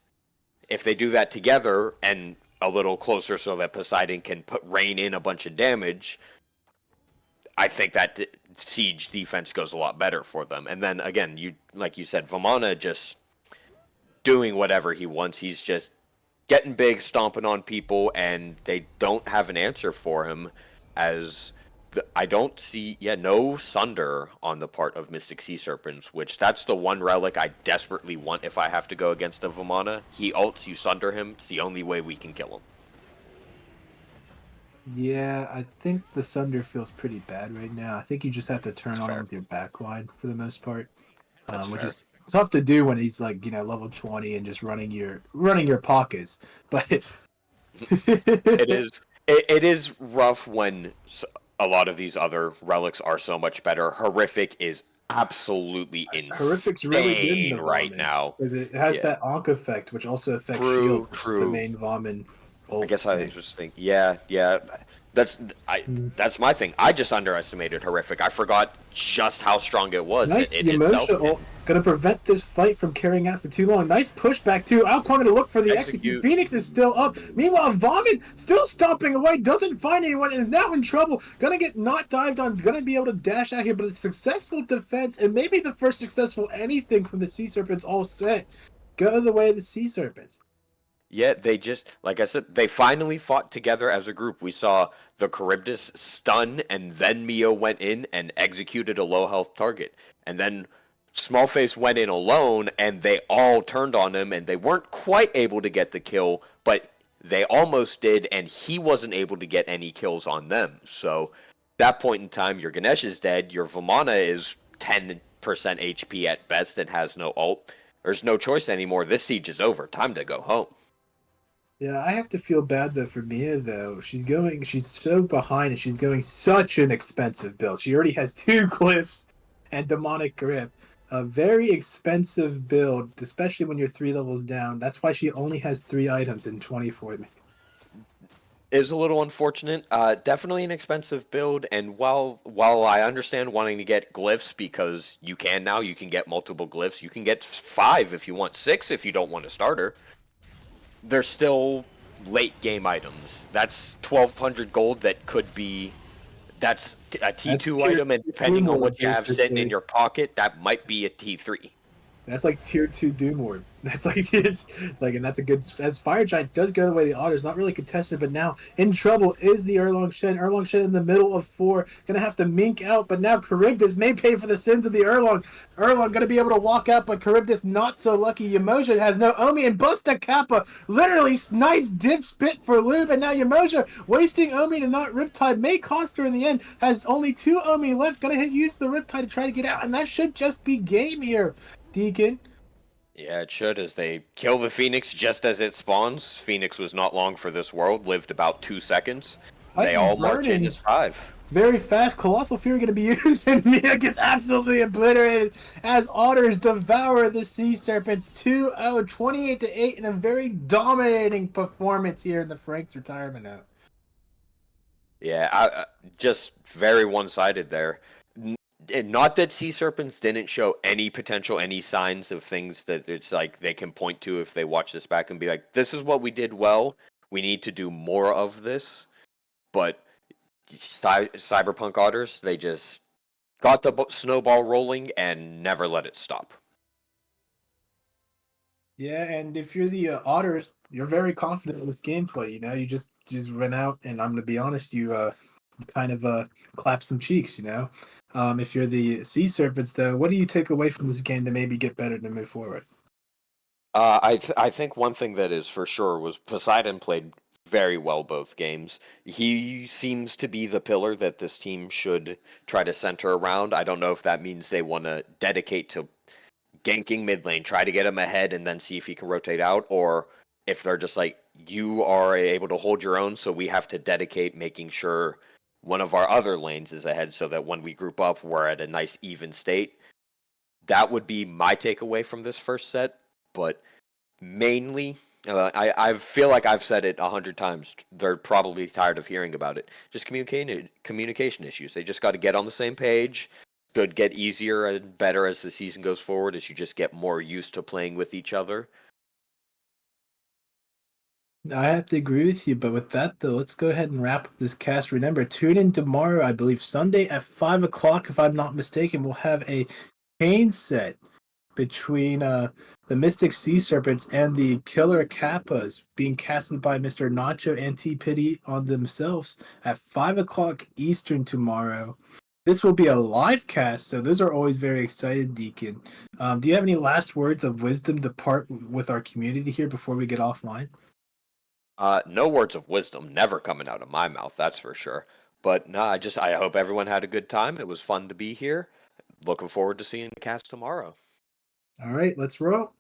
If they do that together and a little closer so that Poseidon can rain in a bunch of damage, I think that siege defense goes a lot better for them. And then again, like you said, Vamana just doing whatever he wants. He's just getting big, stomping on people, and they don't have an answer for him as I don't see, no Sunder on the part of Mystic Sea Serpents, which that's the one relic I desperately want if I have to go against a Vamana. He ults, you Sunder him, it's the only way we can kill him. Yeah, I think the Sunder feels pretty bad right now. I think you just have to turn That's on fair. him with your backline for the most part, which fair. is tough to do when he's like level 20 and just running your pockets. But it is rough when a lot of these other relics are so much better. Horrific is absolutely Horrific's really good in the insane right Vomit now. because it has that Ankh effect, which also affects shields, which is the main Vomit ult. I guess I just think, yeah. That's my thing. I just underestimated Horrific. I forgot just how strong it was. Nice It itself. Gonna prevent this fight from carrying out for too long. Nice pushback too. Alcorn gonna look for the execute. Phoenix is still up. Meanwhile, Vomit still stomping away. Doesn't find anyone and is now in trouble. Gonna get not dived on. Gonna be able to dash out here, but a successful defense and maybe the first successful anything from the Sea Serpents all set. Go the way of the Sea Serpents. Yeah, they just, like I said, they finally fought together as a group. We saw the Charybdis stun, and then Mio went in and executed a low health target. And then Smallface went in alone, and they all turned on him, and they weren't quite able to get the kill, but they almost did, and he wasn't able to get any kills on them. So, that point in time, your Ganesh is dead, your Vamana is 10% HP at best and has no ult. There's no choice anymore. This siege is over. Time to go home. Yeah, I have to feel bad though for Mia though. She's so behind and she's going such an expensive build. She already has 2 glyphs and demonic grip. A very expensive build, especially when you're 3 levels down. That's why she only has 3 items in 24 minutes. Is a little unfortunate. Definitely an expensive build, and while I understand wanting to get glyphs because you can get multiple glyphs. You can get 5 if you want, 6 if you don't want a starter. They're still late game items. That's 1,200 gold that could be. That's a T2 item, and depending on what you have sitting in your pocket, that might be a T3. That's like tier 2 Doom Lord. That's like and that's a good. As Fire Giant does go the way of the Otters, not really contested, but now in trouble is the Erlong Shen. Erlong Shen in the middle of 4, gonna have to mink out, but now Charybdis may pay for the sins of the Erlong. Erlong gonna be able to walk out, but Charybdis not so lucky. Yamoja has no Omi, and Busta Kappa literally sniped Dip Spit for Lube, and now Yamoja wasting Omi to not Riptide may cost her in the end. Has only 2 Omi left, gonna use the Riptide to try to get out, and that should just be game here, Deacon. Yeah, it should, as they kill the Phoenix just as it spawns. Phoenix was not long for this world, lived about 2 seconds. They Titan all march in burning as five. very fast. Colossal Fury going to be used, and Mia gets absolutely obliterated as Otters devour the Sea Serpents 2-0, 28-8 in a very dominating performance here in the Frank's retirement out. Yeah, just very one-sided there. And not that Sea Serpents didn't show any potential, any signs of things that it's like they can point to if they watch this back and be like, this is what we did well. We need to do more of this. But Cyberpunk Otters, they just got the snowball rolling and never let it stop. Yeah, and if you're the Otters, you're very confident in this gameplay. You know, you just went out, and I'm gonna be honest, you kind of clap some cheeks. You know, if you're the Sea Serpents, though, what do you take away from this game to maybe get better to move forward? I think one thing that is for sure was Poseidon played very well both games. He seems to be the pillar that this team should try to center around. I don't know if that means they want to dedicate to ganking mid lane, try to get him ahead, and then see if he can rotate out, or if they're just like, you are able to hold your own, so we have to dedicate making sure one of our other lanes is ahead so that when we group up, we're at a nice even state. That would be my takeaway from this first set, but mainly, I feel like I've said it 100 times. They're probably tired of hearing about it. Just communication issues. They just got to get on the same page. Could get easier and better as the season goes forward, as you just get more used to playing with each other. I have to agree with you, but with that though, let's go ahead and wrap up this cast. Remember, tune in tomorrow, I believe Sunday at 5 o'clock, if I'm not mistaken. We'll have a chain set between the Mystic Sea Serpents and the Killer Kappas being casted by Mr. Nacho and T Pity on themselves at 5 o'clock Eastern tomorrow. This will be a live cast, so those are always very excited, Deacon. Do you have any last words of wisdom to part with our community here before we get offline? No words of wisdom never coming out of my mouth, that's for sure. But no, I hope everyone had a good time. It was fun to be here. Looking forward to seeing the cast tomorrow. All right, let's roll.